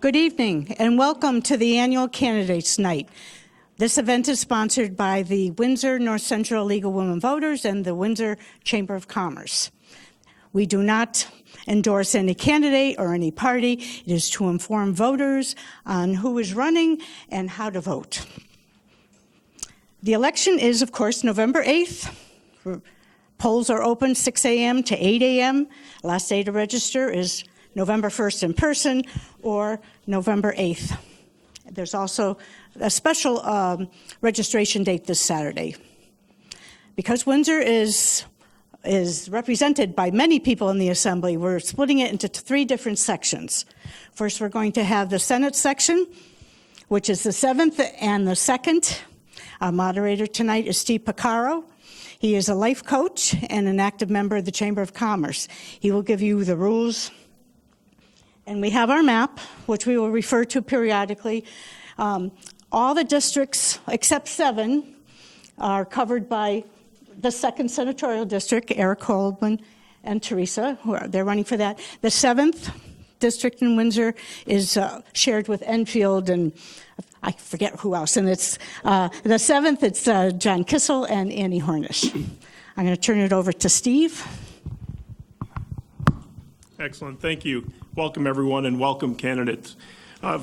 Good evening and welcome to the annual Candidates Night. This event is sponsored by the Windsor North Central League of Women Voters and the Windsor Chamber of Commerce. We do not endorse any candidate or any party. It is to inform voters on who is running and how to vote. The election is, of course, November 8th. Polls are open 6 a.m. to 8 a.m. Last day to register is November 1st in person or November 8th. There's also a special registration date this Saturday. Because Windsor is represented by many people in the Assembly, we're splitting it into 3 different sections. First, we're going to have the Senate section, which is the 7th and the 2nd. Our moderator tonight is Steve Piccaro. He is a life coach and an active member of the Chamber of Commerce. He will give you the rules. And we have our map, which we will refer to periodically. All the districts, except 7, are covered by the 2nd Senatorial District, Eric Coleman and Teresa, they're running for that. The 7th District in Windsor is shared with Enfield and I forget who else. And it's the 7th, it's John Kissel and Annie Hornish. I'm going to turn it over to Steve. Excellent, thank you. Welcome everyone and welcome candidates.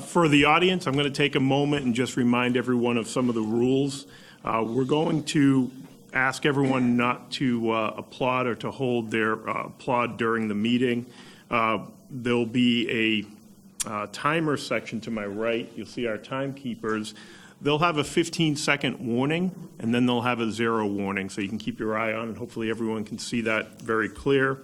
For the audience, I'm going to take a moment and just remind everyone of some of the rules. We're going to ask everyone not to applaud or to hold their applaud during the meeting. There'll be a timer section to my right. You'll see our timekeepers. They'll have a 15-second warning, and then they'll have a 0 warning, so you can keep your eye on, and hopefully everyone can see that very clear.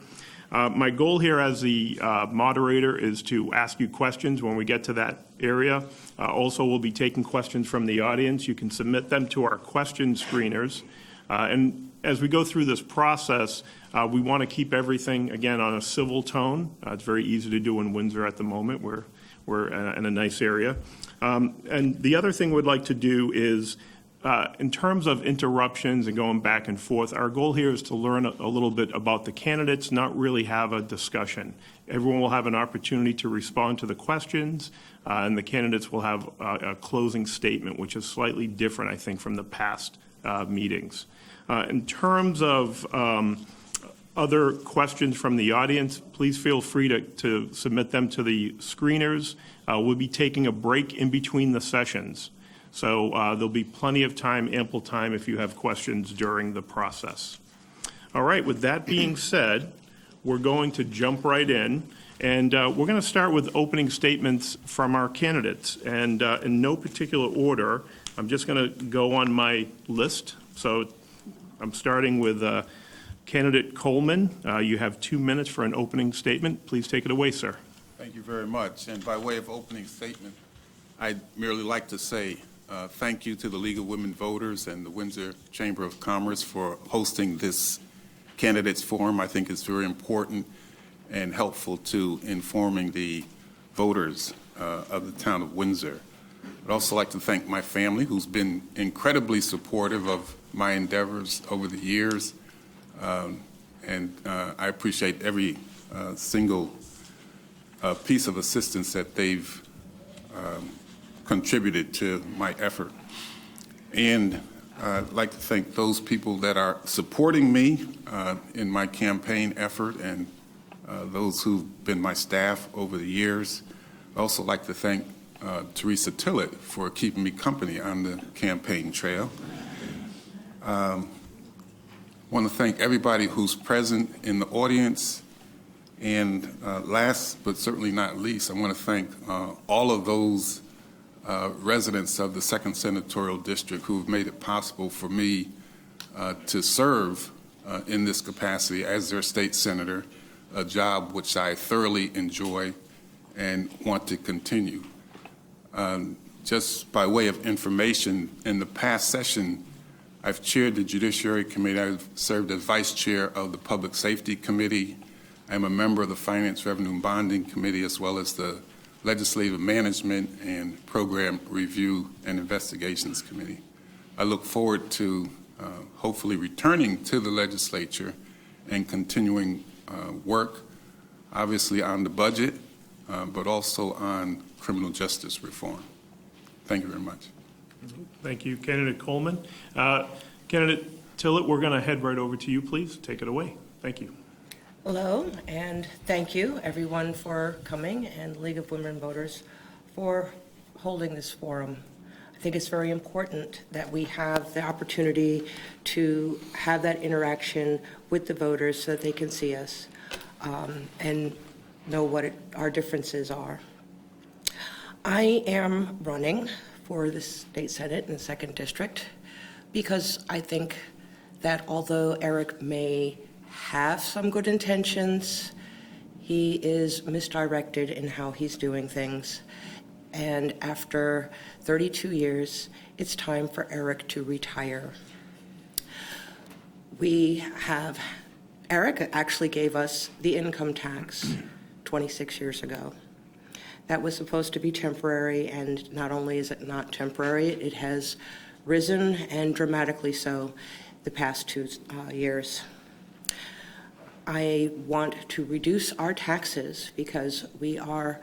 My goal here as the moderator is to ask you questions when we get to that area. Also, we'll be taking questions from the audience. You can submit them to our question screeners. And as we go through this process, we want to keep everything, again, on a civil tone. It's very easy to do in Windsor at the moment. We're in a nice area. And the other thing we'd like to do is, in terms of interruptions and going back and forth, our goal here is to learn a little bit about the candidates, not really have a discussion. Everyone will have an opportunity to respond to the questions, and the candidates will have a closing statement, which is slightly different, I think, from the past meetings. In terms of other questions from the audience, please feel free to submit them to the screeners. We'll be taking a break in between the sessions. So there'll be plenty of time, ample time, if you have questions during the process. All right, with that being said, we're going to jump right in. And we're going to start with opening statements from our candidates. And in no particular order, I'm just going to go on my list. So I'm starting with Candidate Coleman. You have 2 minutes for an opening statement. Please take it away, sir. Thank you very much. And by way of opening statement, I'd merely like to say thank you to the League of Women Voters and the Windsor Chamber of Commerce for hosting this candidates forum. I think it's very important and helpful to informing the voters of the town of Windsor. I'd also like to thank my family, who's been incredibly supportive of my endeavors over the years. And I appreciate every single piece of assistance that they've contributed to my effort. And I'd like to thank those people that are supporting me in my campaign effort and those who've been my staff over the years. I'd also like to thank Teresa Tillett for keeping me company on the campaign trail. I want to thank everybody who's present in the audience. And last but certainly not least, I want to thank all of those residents of the 2nd Senatorial District who have made it possible for me to serve in this capacity as their state senator, a job which I thoroughly enjoy and want to continue. Just by way of information, in the past session, I've chaired the Judiciary Committee. I've served as Vice Chair of the Public Safety Committee. I'm a member of the Finance, Revenue, and Bonding Committee, as well as the Legislative Management and Program Review and Investigations Committee. I look forward to hopefully returning to the legislature and continuing work, obviously on the budget, but also on criminal justice reform. Thank you very much. Thank you, Candidate Coleman. Candidate Tillett, we're going to head right over to you, please. Take it away. Thank you. Hello, and thank you, everyone, for coming, and League of Women Voters for holding this forum. I think it's very important that we have the opportunity to have that interaction with the voters so that they can see us and know what our differences are. I am running for the State Senate in the 2nd District because I think that although Eric may have some good intentions, he is misdirected in how he's doing things. And after 32 years, it's time for Eric to retire. Eric actually gave us the income tax 26 years ago. That was supposed to be temporary, and not only is it not temporary, it has risen, and dramatically so, the past 2 years. I want to reduce our taxes because we are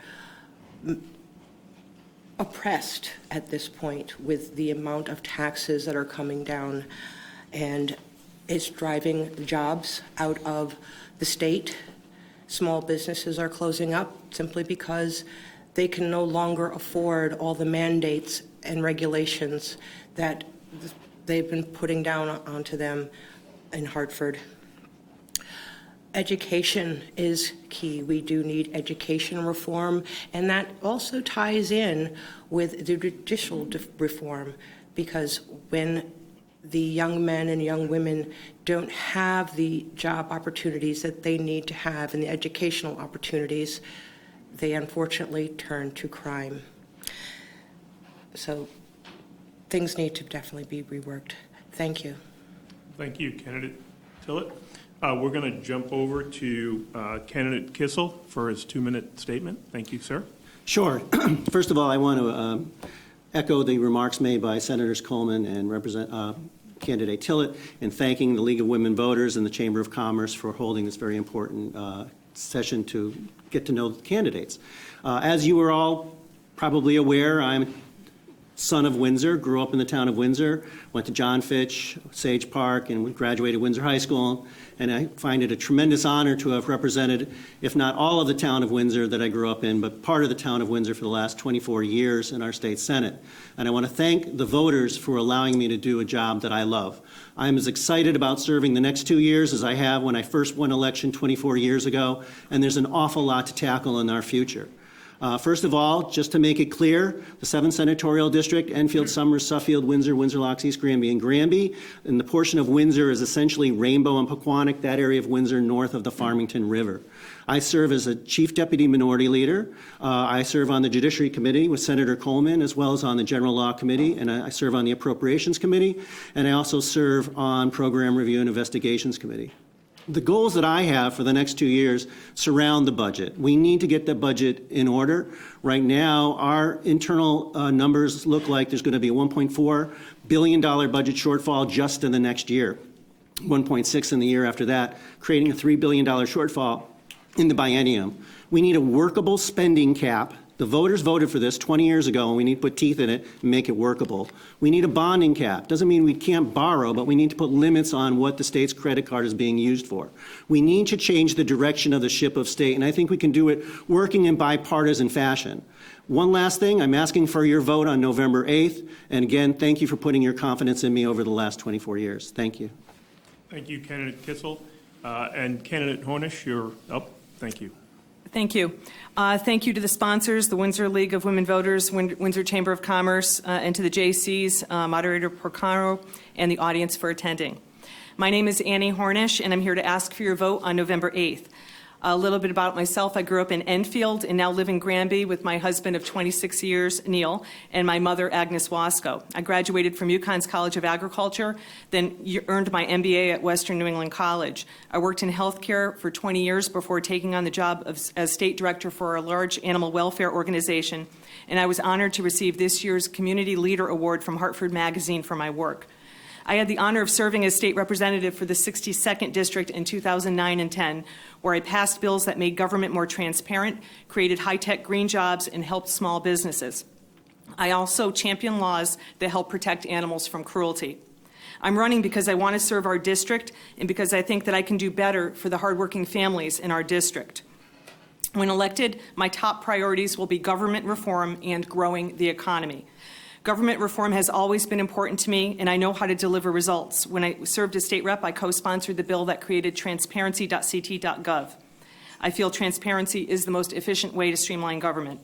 oppressed at this point with the amount of taxes that are coming down, and it's driving jobs out of the state. Small businesses are closing up simply because they can no longer afford all the mandates and regulations that they've been putting down onto them in Hartford. Education is key. We do need education reform, and that also ties in with the judicial reform, because when the young men and young women don't have the job opportunities that they need to have and the educational opportunities, they unfortunately turn to crime. So things need to definitely be reworked. Thank you. Thank you, Candidate Tillett. We're going to jump over to Candidate Kissel for his 2-minute statement. Thank you, sir. Sure. First of all, I want to echo the remarks made by Senators Coleman and Candidate Tillett in thanking the League of Women Voters and the Chamber of Commerce for holding this very important session to get to know the candidates. As you are all probably aware, I'm son of Windsor, grew up in the town of Windsor, went to John Fitch, Sage Park, and graduated Windsor High School. And I find it a tremendous honor to have represented, if not all of the town of Windsor that I grew up in, but part of the town of Windsor for the last 24 years in our state Senate. And I want to thank the voters for allowing me to do a job that I love. I'm as excited about serving the next 2 years as I have when I first won election 24 years ago, and there's an awful lot to tackle in our future. First of all, just to make it clear, the 7th Senatorial District, Enfield, Somers, Suffield, Windsor, Windsor Locks, East Granby, and Granby, and the portion of Windsor is essentially Rainbow and Pequannock, that area of Windsor north of the Farmington River. I serve as a Chief Deputy Minority Leader. I serve on the Judiciary Committee with Senator Coleman, as well as on the General Law Committee, and I serve on the Appropriations Committee, and I also serve on Program Review and Investigations Committee. The goals that I have for the next 2 years surround the budget. We need to get the budget in order. Right now, our internal numbers look like there's going to be a $1.4 billion budget shortfall just in the next year, 1.6 in the year after that, creating a $3 billion shortfall in the biennium. We need a workable spending cap. The voters voted for this 20 years ago, and we need to put teeth in it and make it workable. We need a bonding cap. Doesn't mean we can't borrow, but we need to put limits on what the state's credit card is being used for. We need to change the direction of the ship of state, and I think we can do it working in bipartisan fashion. One last thing, I'm asking for your vote on November 8th, and again, thank you for putting your confidence in me over the last 24 years. Thank you. Thank you, Candidate Kissel. And Candidate Hornish, you're up. Thank you. Thank you. Thank you to the sponsors, the Windsor League of Women Voters, Windsor Chamber of Commerce, and to the JCs, Moderator Porcaro, and the audience for attending. My name is Annie Hornish, and I'm here to ask for your vote on November 8th. A little bit about myself. I grew up in Enfield and now live in Granby with my husband of 26 years, Neil, and my mother, Agnes Wasco. I graduated from UConn's College of Agriculture, then earned my MBA at Western New England College. I worked in healthcare for 20 years before taking on the job as state director for a large animal welfare organization, and I was honored to receive this year's Community Leader Award from Hartford Magazine for my work. I had the honor of serving as state representative for the 62nd District in 2009 and 10, where I passed bills that made government more transparent, created high-tech green jobs, and helped small businesses. I also championed laws that help protect animals from cruelty. I'm running because I want to serve our district and because I think that I can do better for the hardworking families in our district. When elected, my top priorities will be government reform and growing the economy. Government reform has always been important to me, and I know how to deliver results. When I served as state rep, I co-sponsored the bill that created transparency.ct.gov. I feel transparency is the most efficient way to streamline government.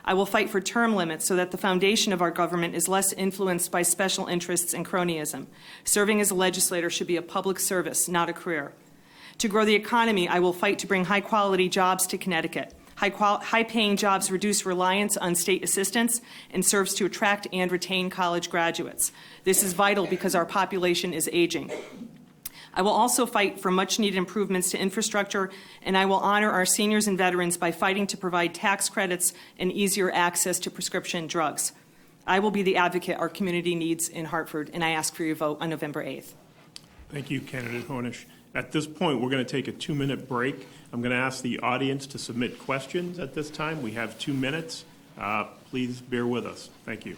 I will fight for term limits so that the foundation of our government is less influenced by special interests and cronyism. Serving as a legislator should be a public service, not a career. To grow the economy, I will fight to bring high-quality jobs to Connecticut. High-paying jobs reduce reliance on state assistance and serves to attract and retain college graduates. This is vital because our population is aging. I will also fight for much-needed improvements to infrastructure, and I will honor our seniors and veterans by fighting to provide tax credits and easier access to prescription drugs. I will be the advocate our community needs in Hartford, and I ask for your vote on November 8th. Thank you, Candidate Hornish. At this point, we're going to take a 2-minute break. I'm going to ask the audience to submit questions at this time. We have 2 minutes. Please bear with us. Thank you.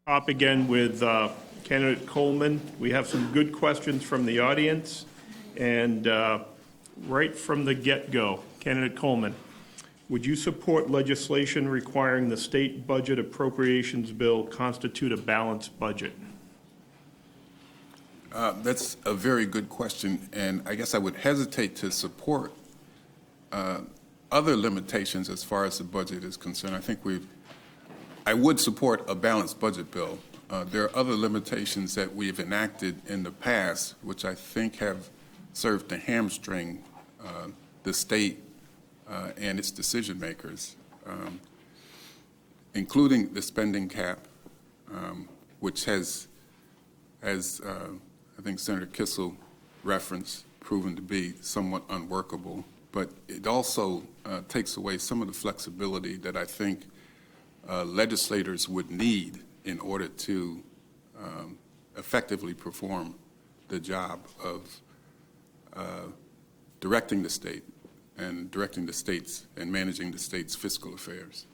Up again with Candidate Coleman. We have some good questions from the audience. And right from the get-go, Candidate Coleman, would you support legislation requiring the state budget appropriations bill constitute a balanced budget? That's a very good question, and I guess I would hesitate to support other limitations as far as the budget is concerned. I would support a balanced budget bill. There are other limitations that we've enacted in the past, which I think have served to hamstring the state and its decision makers, including the spending cap, which has, as I think Senator Kissel referenced, proven to be somewhat unworkable. But it also takes away some of the flexibility that I think legislators would need in order to effectively perform the job of directing the state and directing the states and managing the state's fiscal affairs.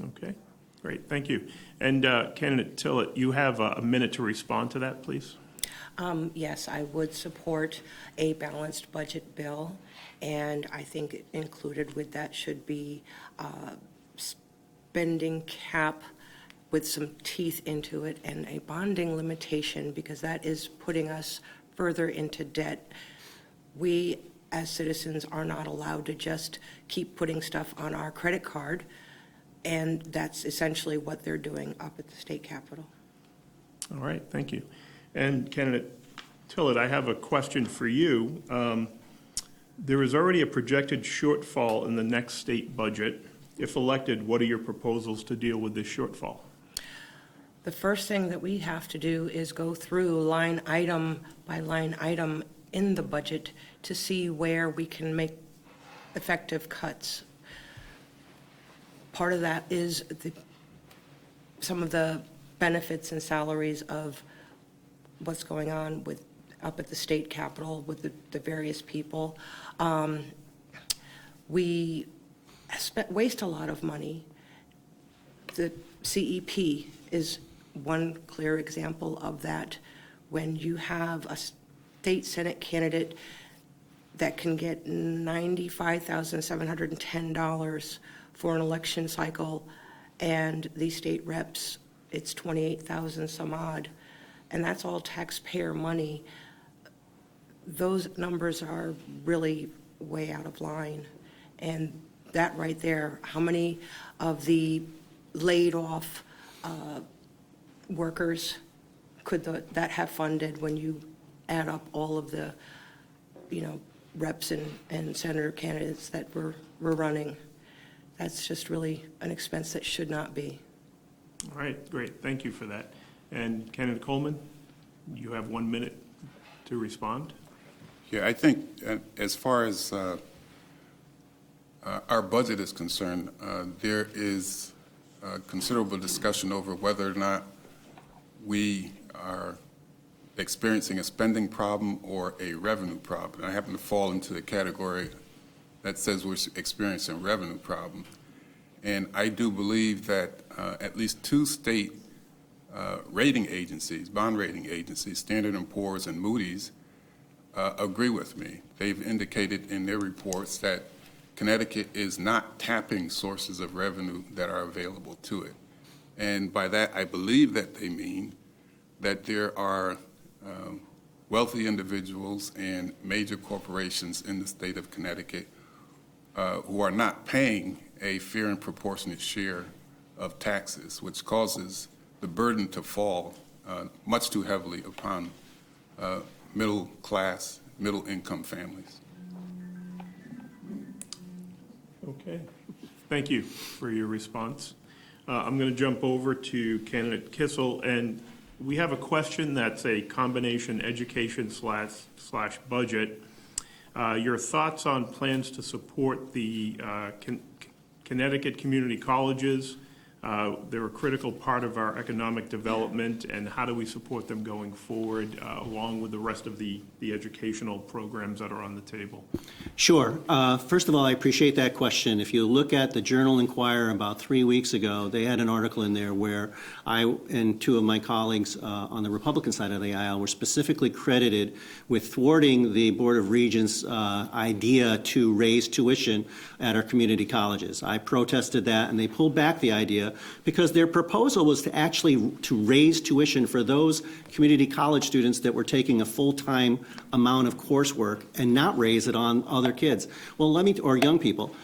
Okay, great, thank you. And Candidate Tillett, you have a minute to respond to that, please. Yes, I would support a balanced budget bill, and I think included with that should be spending cap with some teeth into it and a bonding limitation, because that is putting us further into debt. We, as citizens, are not allowed to just keep putting stuff on our credit card, and that's essentially what they're doing up at the state capitol. All right, thank you. And Candidate Tillett, I have a question for you. There is already a projected shortfall in the next state budget. If elected, what are your proposals to deal with this shortfall? The first thing that we have to do is go through line item by line item in the budget to see where we can make effective cuts. Part of that is some of the benefits and salaries of what's going on with up at the state capitol with the various people. We waste a lot of money. The CEP is one clear example of that. When you have a state Senate candidate that can get $95,710 for an election cycle, and the state reps, it's 28,000 some odd, and that's all taxpayer money. Those numbers are really way out of line. And that right there, how many of the laid off workers could that have funded when you add up all of the, reps and senator candidates that we're running? That's just really an expense that should not be. All right, great, thank you for that. And Candidate Coleman, you have 1 minute to respond. Yeah, I think as far as our budget is concerned, there is considerable discussion over whether or not we are experiencing a spending problem or a revenue problem. I happen to fall into the category that says we're experiencing a revenue problem. And I do believe that at least two state rating agencies, bond rating agencies, Standard & Poor's and Moody's, agree with me. They've indicated in their reports that Connecticut is not tapping sources of revenue that are available to it. And by that, I believe that they mean that there are wealthy individuals and major corporations in the state of Connecticut who are not paying a fair and proportionate share of taxes, which causes the burden to fall much too heavily upon middle class, middle income families. Okay, thank you for your response. I'm going to jump over to Candidate Kissel, and we have a question that's a combination education slash budget. Your thoughts on plans to support the Connecticut community colleges. They're a critical part of our economic development, and how do we support them going forward along with the rest of the educational programs that are on the table? Sure. First of all, I appreciate that question. If you look at the Journal-Inquirer about 3 weeks ago, they had an article in there where I and two of my colleagues on the Republican side of the aisle were specifically credited with thwarting the Board of Regents' idea to raise tuition at our community colleges. I protested that, and they pulled back the idea idea because their proposal was to actually to raise tuition for those community college students that were taking a full-time amount of coursework and not raise it on other kids. Well, or young people.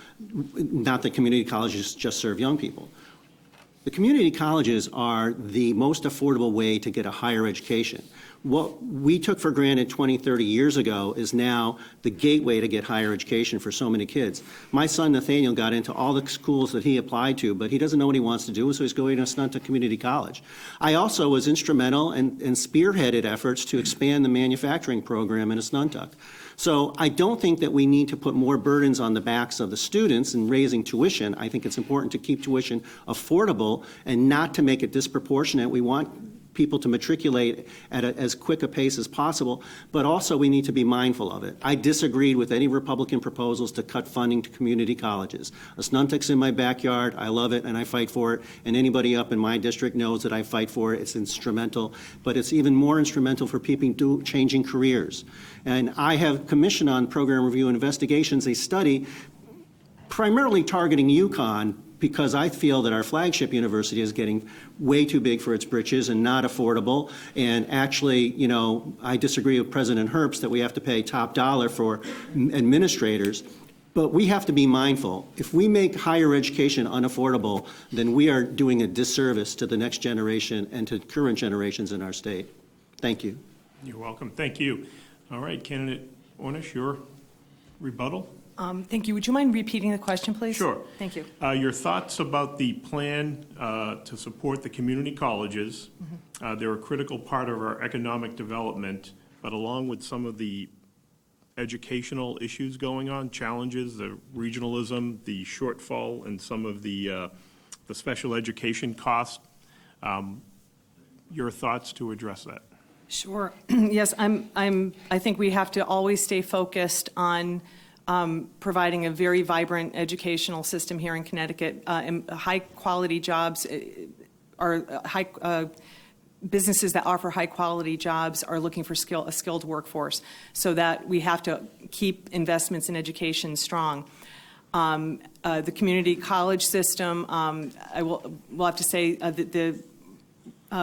Not that community colleges just serve young people. The community colleges are the most affordable way to get a higher education. What we took for granted 20, 30 years ago is now the gateway to get higher education for so many kids. My son Nathaniel got into all the schools that he applied to, but he doesn't know what he wants to do, so he's going to Assunta Community College. I also was instrumental and spearheaded efforts to expand the manufacturing program in Assunta. So I don't think that we need to put more burdens on the backs of the students in raising tuition. I think it's important to keep tuition affordable and not to make it disproportionate. We want people to matriculate at as quick a pace as possible, but also we need to be mindful of it. I disagreed with any Republican proposals to cut funding to community colleges. Assuntic's in my backyard. I love it, and I fight for it, and anybody up in my district knows that I fight for it. It's instrumental, but it's even more instrumental for people changing careers. And I have commissioned on Program Review Investigations a study primarily targeting UConn because I feel that our flagship university is getting way too big for its britches and not affordable. And actually, you know, I disagree with President Herbst that we have to pay top dollar for administrators. But we have to be mindful. If we make higher education unaffordable, then we are doing a disservice to the next generation and to current generations in our state. Thank you. You're welcome. Thank you. All right, Candidate Ornish, your rebuttal? Thank you. Would you mind repeating the question, please? Sure. Thank you. Your thoughts about the plan to support the community colleges. They're a critical part of our economic development, but along with some of the educational issues going on, challenges, the regionalism, the shortfall, and some of the special education costs, your thoughts to address that? Sure. Yes, I think we have to always stay focused on providing a very vibrant educational system here in Connecticut. And high-quality jobs are businesses that offer high-quality jobs are looking for a skilled workforce, so that we have to keep investments in education strong. The community college system, we'll have to say that the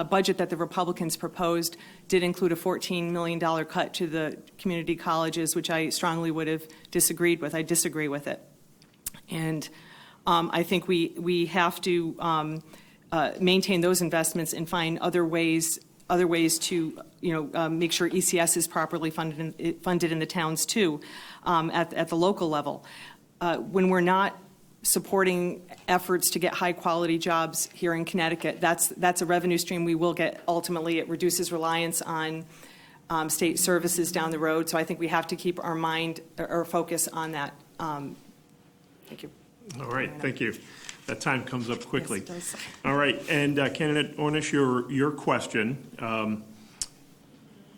budget that the Republicans proposed did include a $14 million cut to the community colleges, which I strongly would have disagreed with. I disagree with it. And I think we have to maintain those investments and find other ways to make sure ECS is properly funded in the towns too, at the local level. When we're not supporting efforts to get high-quality jobs here in Connecticut, that's a revenue stream we will get. Ultimately, it reduces reliance on state services down the road. So I think we have to keep our mind or focus on that. Thank you. All right, thank you. That time comes up quickly. Yes, it does. All right, and Candidate Ornish, your question.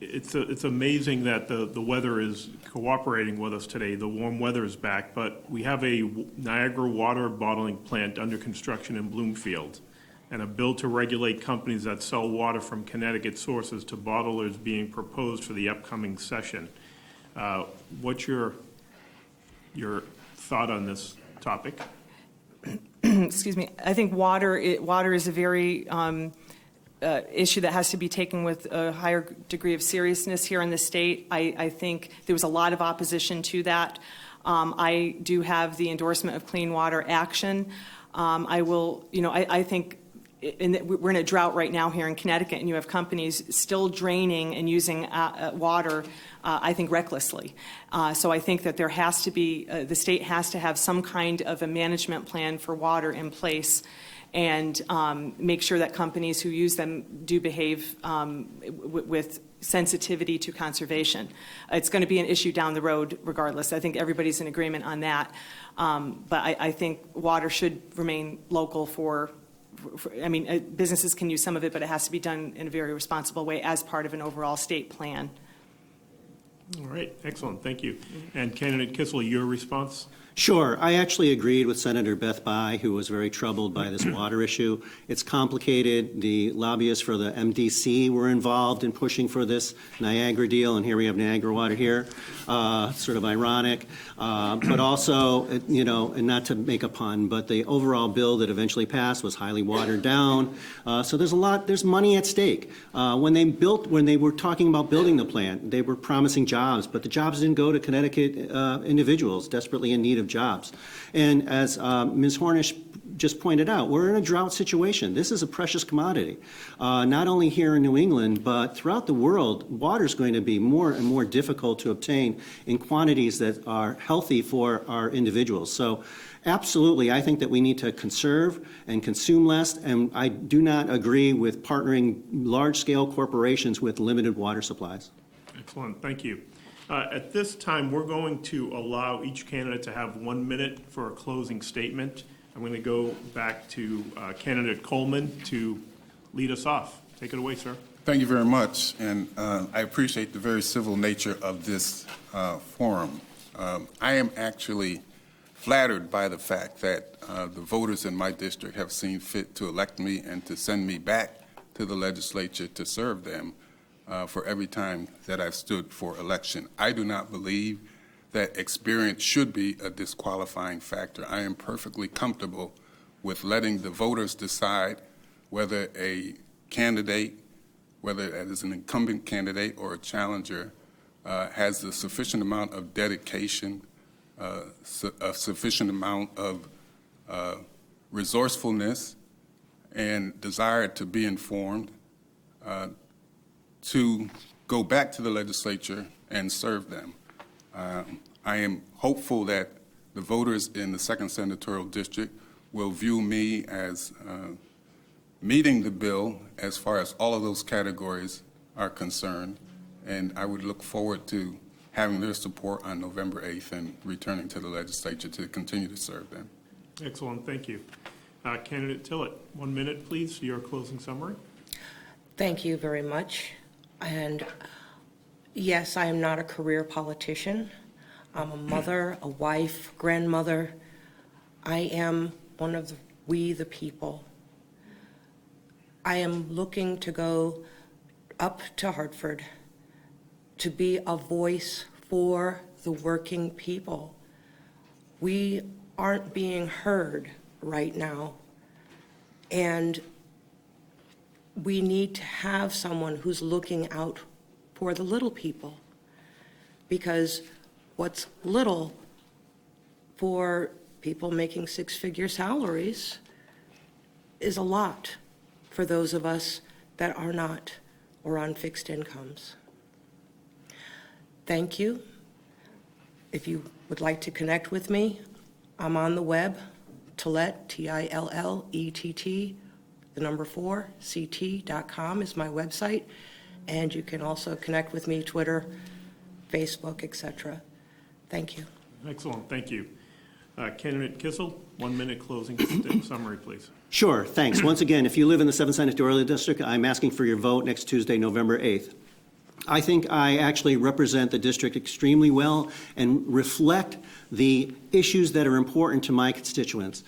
It's amazing that the weather is cooperating with us today. The warm weather is back, but we have a Niagara water bottling plant under construction in Bloomfield, and a bill to regulate companies that sell water from Connecticut sources to bottlers being proposed for the upcoming session. What's your thought on this topic? Excuse me. I think water is a very issue that has to be taken with a higher degree of seriousness here in the state. I think there was a lot of opposition to that. I do have the endorsement of Clean Water Action. I think we're in a drought right now here in Connecticut, and you have companies still draining and using water, I think, recklessly. So I think that there has to be, the state has to have some kind of a management plan for water in place, and make sure that companies who use them do behave with sensitivity to conservation. It's going to be an issue down the road regardless. I think everybody's in agreement on that. But I think water should remain local businesses can use some of it, but it has to be done in a very responsible way as part of an overall state plan. All right, excellent, thank you. And Candidate Kissel, your response? Sure. I actually agreed with Senator Beth Bai, who was very troubled by this water issue. It's complicated. The lobbyists for the MDC were involved in pushing for this Niagara deal, and here we have Niagara water here. Sort of ironic. But also, and not to make a pun, but the overall bill that eventually passed was highly watered down. So there's money at stake. When they were talking about building the plant, they were promising jobs, but the jobs didn't go to Connecticut individuals desperately in need of jobs. And as Ms. Hornish just pointed out, we're in a drought situation. This is a precious commodity. Not only here in New England, but throughout the world, water is going to be more and more difficult to obtain in quantities that are healthy for our individuals. So absolutely, I think that we need to conserve and consume less, and I do not agree with partnering large-scale corporations with limited water supplies. Excellent, thank you. At this time, we're going to allow each candidate to have 1 minute for a closing statement. I'm going to go back to candidate Coleman to lead us off. Take it away, sir. Thank you very much, and I appreciate the very civil nature of this forum. I am actually flattered by the fact that the voters in my district have seen fit to elect me and to send me back to the legislature to serve them for every time that I've stood for election. I do not believe that experience should be a disqualifying factor. I am perfectly comfortable with letting the voters decide whether a candidate, whether that is an incumbent candidate or a challenger, has a sufficient amount of dedication, a sufficient amount of resourcefulness and desire to be informed to go back to the legislature and serve them. I am hopeful that the voters in the 2nd Senatorial District will view me as meeting the bill as far as all of those categories are concerned, and I would look forward to having their support on November 8th and returning to the legislature to continue to serve them. Excellent, thank you. Candidate Tillett, 1 minute, please, for your closing summary. Thank you very much. And yes, I am not a career politician. I'm a mother, a wife, grandmother. I am one of we the people. I am looking to go up to Hartford to be a voice for the working people. We aren't being heard right now, and we need to have someone who's looking out for the little people, because what's little for people making six-figure salaries is a lot for those of us that are not or on fixed incomes. Thank you. If you would like to connect with me, I'm on the web, Tillett, Tillett, the number 4, ct.com is my website, and you can also connect with me, Twitter, Facebook, etc. Thank you. Excellent, thank you. Candidate Kissel, 1 minute closing summary, please. Sure, thanks. Once again, if you live in the 7th Senatorial District, I'm asking for your vote next Tuesday, November 8th. I think I actually represent the district extremely well and reflect the issues that are important to my constituents.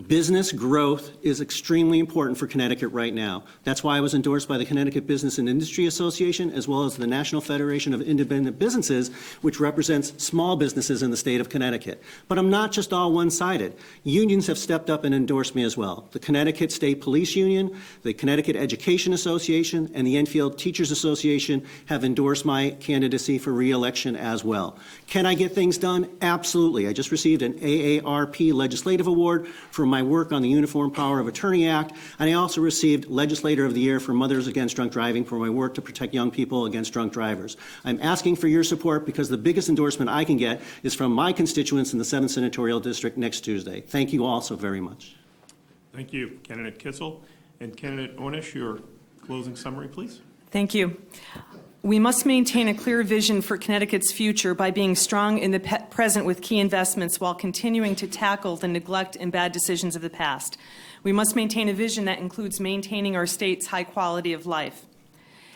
Business growth is extremely important for Connecticut right now. That's why I was endorsed by the Connecticut Business and Industry Association, as well as the National Federation of Independent Businesses, which represents small businesses in the state of Connecticut. But I'm not just all one-sided. Unions have stepped up and endorsed me as well. The Connecticut State Police Union, the Connecticut Education Association, and the Enfield Teachers Association have endorsed my candidacy for re-election as well. Can I get things done? Absolutely. I just received an AARP Legislative Award for my work on the Uniform Power of Attorney Act, and I also received Legislator of the Year for Mothers Against Drunk Driving for my work to protect young people against drunk drivers. I'm asking for your support because the biggest endorsement I can get is from my constituents in the 7th Senatorial District next Tuesday. Thank you all so very much. Thank you, Candidate Kissel. And Candidate Ornish, your closing summary, please. Thank you. We must maintain a clear vision for Connecticut's future by being strong in the present with key investments while continuing to tackle the neglect and bad decisions of the past. We must maintain a vision that includes maintaining our state's high quality of life.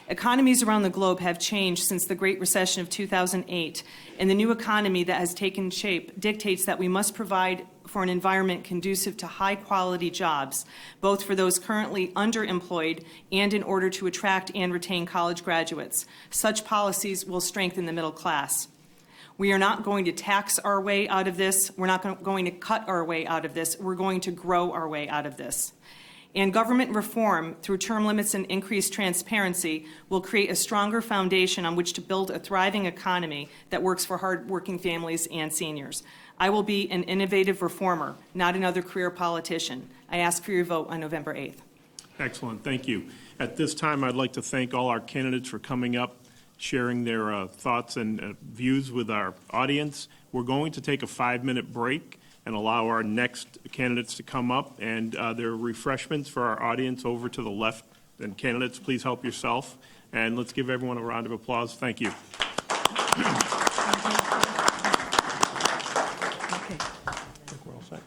Economies around the globe have changed since the Great Recession of 2008, and the new economy that has taken shape dictates that we must provide for an environment conducive to high-quality jobs, both for those currently underemployed and in order to attract and retain college graduates. Such policies will strengthen the middle class. We are not going to tax our way out of this. We're not going to cut our way out of this. We're going to grow our way out of this. And government reform through term limits and increased transparency will create a stronger foundation on which to build a thriving economy that works for hard-working families and seniors. I will be an innovative reformer, not another career politician. I ask for your vote on November 8th. Excellent, thank you. At this time, I'd like to thank all our candidates for coming up, sharing their thoughts and views with our audience. We're going to take a 5-minute break and allow our next candidates to come up, and there are refreshments for our audience over to the left. And candidates, please help yourself. And let's give everyone a round of applause. Thank you. Okay. I think we're all set.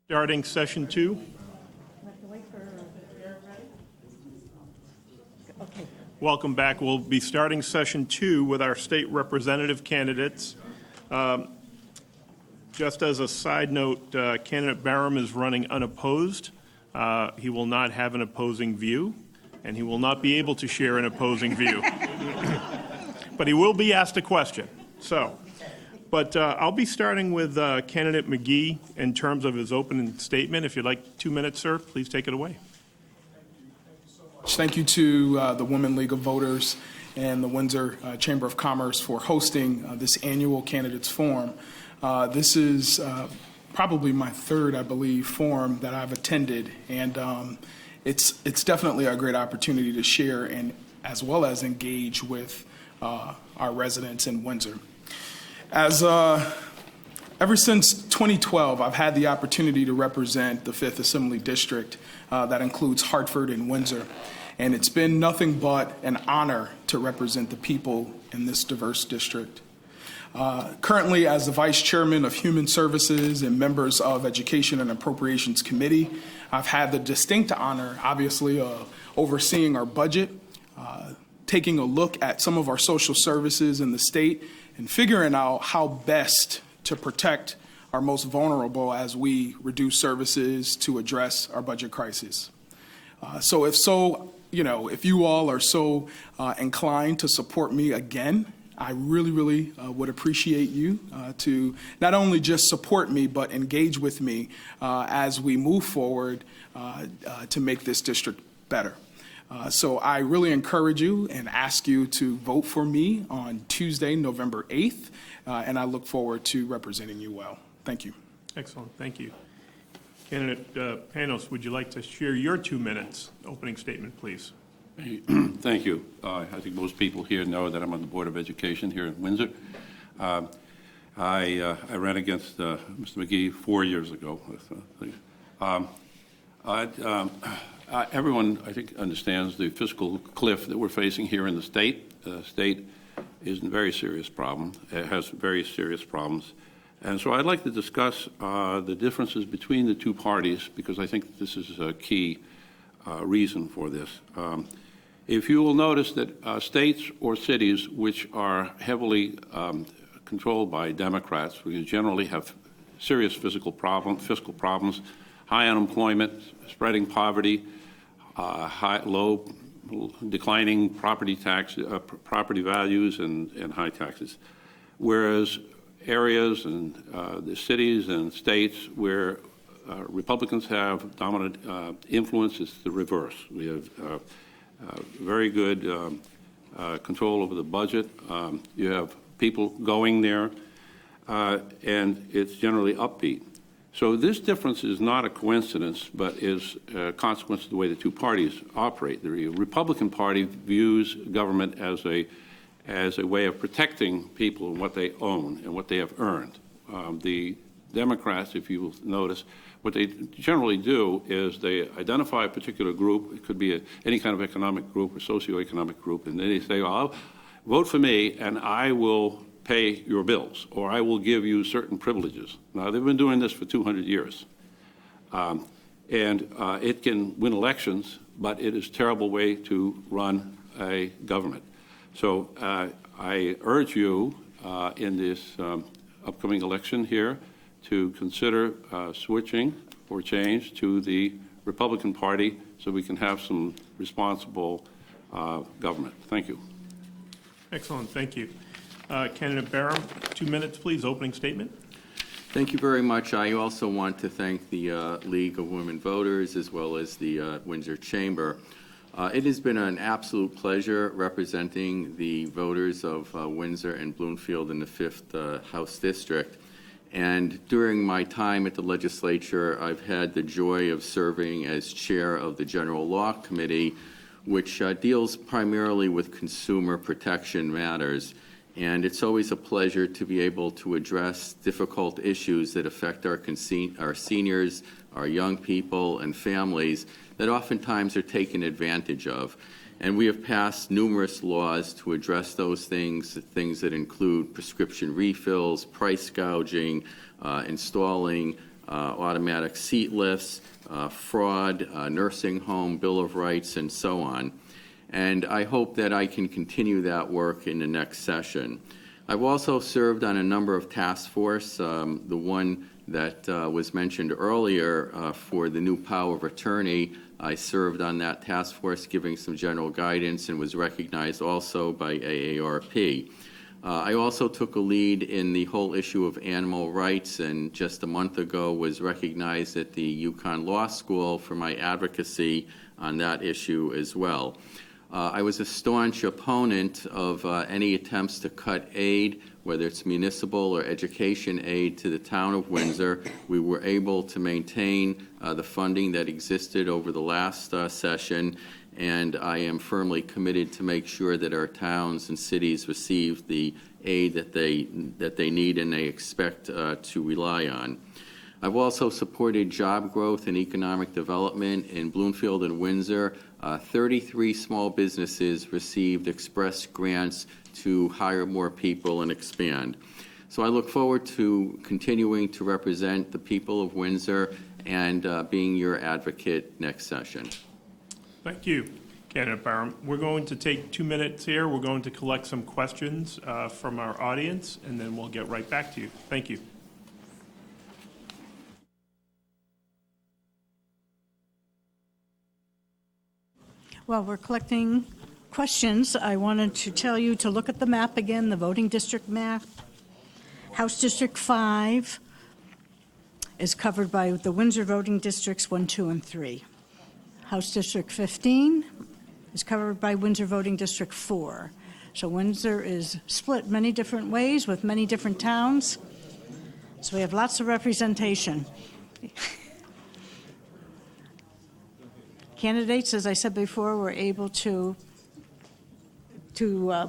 Starting session 2. Welcome back. We'll be starting session 2 with our state representative candidates. Just as a side note, candidate Barham is running unopposed. He will not have an opposing view, and he will not be able to share an opposing view. But he will be asked a question. But I'll be starting with candidate McGee in terms of his opening statement. If you'd like 2 minutes, sir, please take it away. Thank you to the Women League of Voters and the Windsor Chamber of Commerce for hosting this annual candidates forum. This is probably my third, I believe, forum that I've attended, and it's definitely a great opportunity to share and as well as engage with our residents in Windsor. Ever since 2012, I've had the opportunity to represent the 5th Assembly District that includes Hartford and Windsor. And it's been nothing but an honor to represent the people in this diverse district. Currently, as the Vice Chairman of Human Services and members of Education and Appropriations Committee, I've had the distinct honor, obviously, of overseeing our budget, taking a look at some of our social services in the state, and figuring out how best to protect our most vulnerable as we reduce services to address our budget crisis. If you all are so inclined to support me again, I really would appreciate you to not only just support me, but engage with me as we move forward to make this district better. So I really encourage you and ask you to vote for me on Tuesday, November 8th, and I look forward to representing you well. Thank you. Excellent. Thank you. Candidate Panos, would you like to share your 2 minutes opening statement, please? Thank you. I think most people here know that I'm on the Board of Education here in Windsor. I ran against Mr. McGee 4 years ago. Everyone, I think, understands the fiscal cliff that we're facing here in the state. The state is in a very serious problem. It has very serious problems. And so I'd like to discuss the differences between the two parties, because I think this is a key reason for this. If you will notice that states or cities which are heavily controlled by Democrats, we generally have serious fiscal problems, high unemployment, spreading poverty, low, declining property values, and high taxes. Whereas areas and the cities and states where Republicans have dominant influence, it's the reverse. We have very good control over the budget. You have people going there, and it's generally upbeat. So this difference is not a coincidence, but is a consequence of the way the two parties operate. The Republican Party views government as a way of protecting people and what they own and what they have earned. The Democrats, if you will notice, what they generally do is they identify a particular group. It could be any kind of economic group or socioeconomic group, and then they say, well, vote for me and I will pay your bills, or I will give you certain privileges. Now, they've been doing this for 200 years. It can win elections, but it is a terrible way to run a government. So I urge you in this upcoming election here to consider switching or change to the Republican Party so we can have some responsible government. Thank you. Excellent. Thank you. Candidate Barham, 2 minutes, please. Opening statement. Thank you very much. I also want to thank the League of Women Voters as well as the Windsor Chamber. It has been an absolute pleasure representing the voters of Windsor and Bloomfield in the 5th House District. And during my time at the legislature, I've had the joy of serving as chair of the General Law Committee, which deals primarily with consumer protection matters. And it's always a pleasure to be able to address difficult issues that affect our seniors, our young people, and families that oftentimes are taken advantage of. And we have passed numerous laws to address those things that include prescription refills, price gouging, installing automatic seat lifts, fraud, nursing home, Bill of Rights, and so on. And I hope that I can continue that work in the next session. I've also served on a number of task force. The one that was mentioned earlier for the new power of attorney, I served on that task force giving some general guidance and was recognized also by AARP. I also took a lead in the whole issue of animal rights, and just a month ago was recognized at the Yukon Law School for my advocacy on that issue as well. I was a staunch opponent of any attempts to cut aid, whether it's municipal or education aid, to the town of Windsor. We were able to maintain the funding that existed over the last session, and I am firmly committed to make sure that our towns and cities receive the aid that they need and they expect to rely on. I've also supported job growth and economic development in Bloomfield and Windsor. 33 small businesses received express grants to hire more people and expand. So I look forward to continuing to represent the people of Windsor and being your advocate next session. Thank you, Candidate Barham. We're going to take 2 minutes here. We're going to collect some questions from our audience, and then we'll get right back to you. Thank you. While we're collecting questions, I wanted to tell you to look at the map again, the voting district map. House District 5 is covered by the Windsor voting districts 1, 2, and 3. House District 15 is covered by Windsor voting district 4. So Windsor is split many different ways with many different towns. So we have lots of representation. Candidates, as I said before, were able to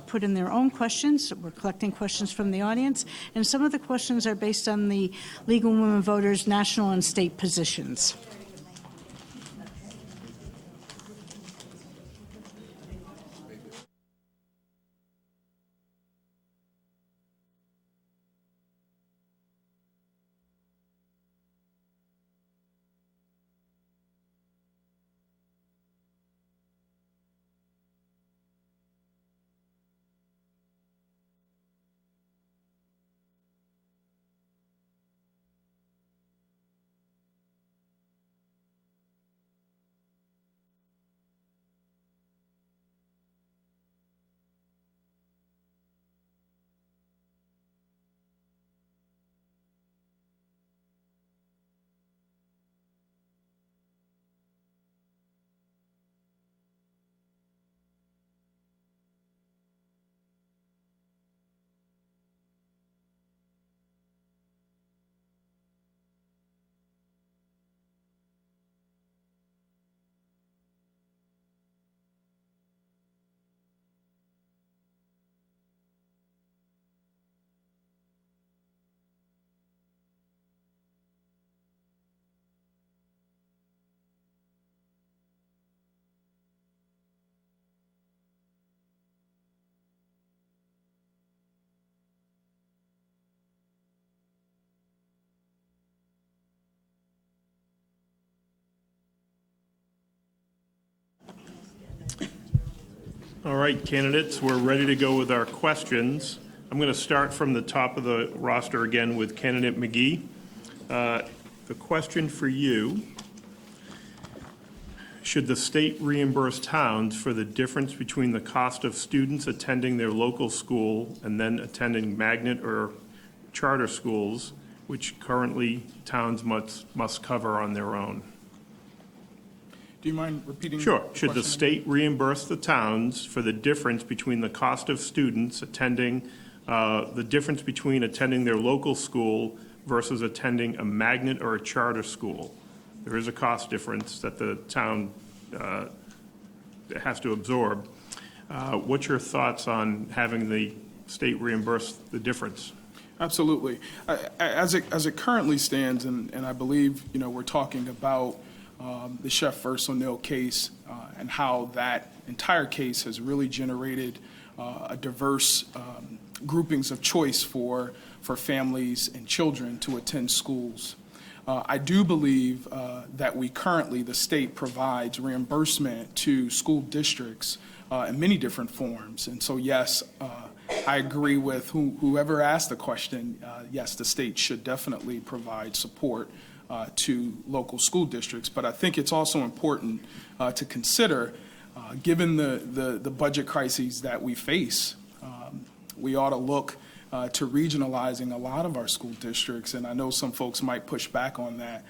put in their own questions. We're collecting questions from the audience, and some of the questions are based on the League of Women Voters national and state positions. All right, candidates, we're ready to go with our questions. I'm going to start from the top of the roster again with Candidate McGee. The question for you: should the state reimburse towns for the difference between the cost of students attending their local school and then attending magnet or charter schools, which currently towns must cover on their own? Do you mind repeating? Sure. the Should the question? state reimburse the towns for the difference between the cost of students attending, the difference between attending their local school versus attending a magnet or a charter school? There is a cost difference that the town has to absorb. What's your thoughts on having the state reimburse the difference? Absolutely. As it currently stands, and I believe, we're talking about the Chef Verse O'Neill case and how that entire case has really generated a diverse groupings of choice for families and children to attend schools. I do believe that the state provides reimbursement to school districts in many different forms. And so, yes, I agree with whoever asked the question. Yes, the state should definitely provide support to local school districts. But I think it's also important to consider, given the budget crises that we face, we ought to look to regionalizing a lot of our school districts. And I know some folks might push back on that,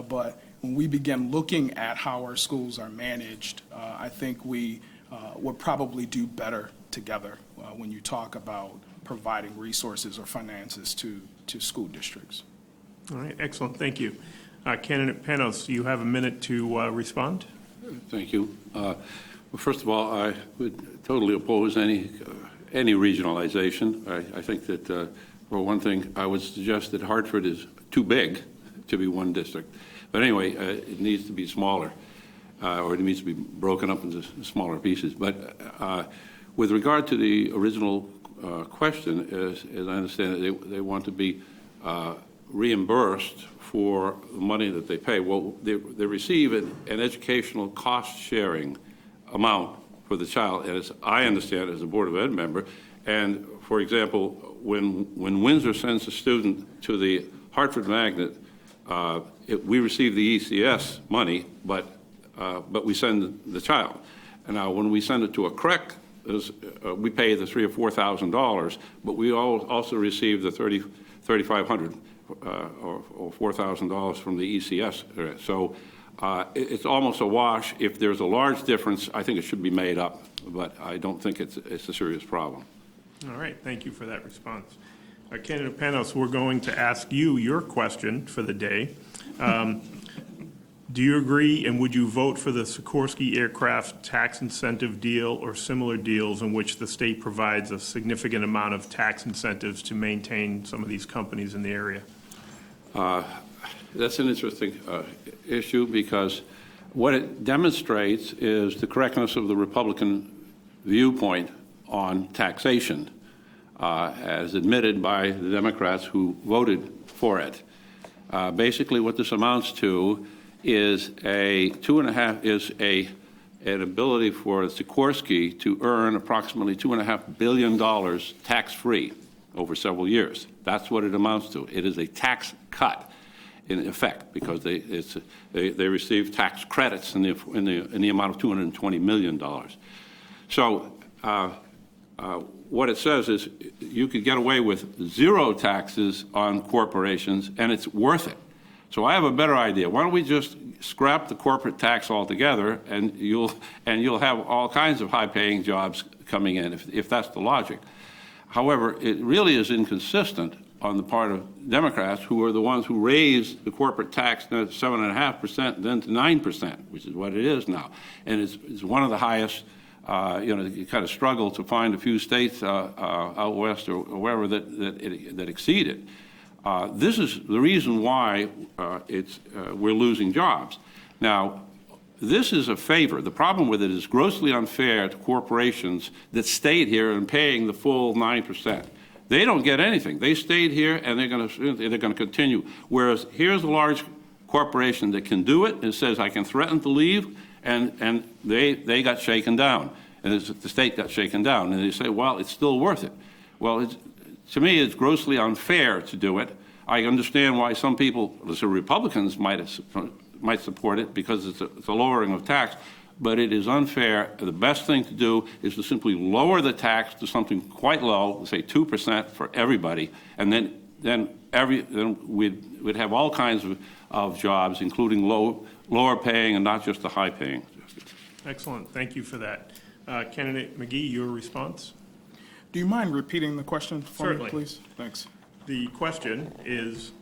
but when we begin looking at how our schools are managed, I think we would probably do better together when you talk about providing resources or finances to school districts. All right, excellent, thank you. Candidate Panos, you have a minute to respond. Thank you. Well, first of all, I would totally oppose any regionalization. I think that, for one thing, I would suggest that Hartford is too big to be one district. But anyway, it needs to be smaller, or it needs to be broken up into smaller pieces. But with regard to the original question, as I understand it, they want to be reimbursed for the money that they pay. Well, they receive an educational cost-sharing amount for the child, as I understand as a Board of Ed member. And, for example, when Windsor sends a student to the Hartford Magnet, we receive the ECS money, but we send the child. And now, when we send it to a CREC, we pay the $3,000 or $4,000, but we also receive the $3,500 or $4,000 from the ECS. So it's almost a wash. If there's a large difference, I think it should be made up, but I don't think it's a serious problem. All right, thank you for that response. Candidate Panos, we're going to ask you your question for the day. Do you agree, and would you vote for the Sikorsky aircraft tax incentive deal or similar deals in which the state provides a significant amount of tax incentives to maintain some of these companies in the area? That's an interesting issue, because what it demonstrates is the correctness of the Republican viewpoint on taxation, as admitted by the Democrats who voted for it. Basically, what this amounts to is an ability for Sikorsky to earn approximately $2.5 billion tax-free over several years. That's what it amounts to. It is a tax cut, in effect, because they receive tax credits in the amount of $220 million. So what it says is you could get away with zero taxes on corporations, and it's worth it. So I have a better idea. Why don't we just scrap the corporate tax altogether, and you'll have all kinds of high-paying jobs coming in, if that's the logic. However, it really is inconsistent on the part of Democrats, who are the ones who raised the corporate tax to 7.5%, then to 9%, which is what it is now. And it's one of the highest. You kind of struggle to find a few states out west or wherever that exceed it. This is the reason why we're losing jobs. Now, this is a favor. The problem with it is grossly unfair to corporations that stayed here and paying the full 9%. They don't get anything. They stayed here, and they're going to continue. Whereas here's a large corporation that can do it and says, I can threaten to leave, and they got shaken down, and the state got shaken down, and they say, well, it's still worth it. Well, to me, it's grossly unfair to do it. I understand why some people, the Republicans, might support it because it's a lowering of tax, but it is unfair. The best thing to do is to simply lower the tax to something quite low, say 2% for everybody, and then we'd have all kinds of jobs, including lower paying and not just the high paying. Excellent, thank you for that. Candidate McGee, your response? Do you mind repeating the question for Certainly. me, please? Thanks. The question is,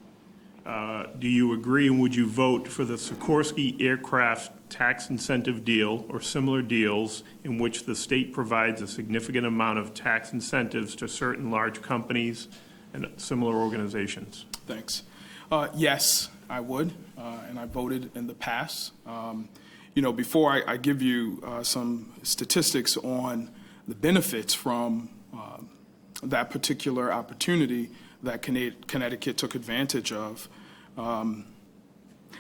do you agree, and would you vote for the Sikorsky aircraft tax incentive deal or similar deals in which the state provides a significant amount of tax incentives to certain large companies and similar organizations? Thanks. Yes, I would, and I voted in the past. Before I give you some statistics on the benefits from that particular opportunity that Connecticut took advantage of,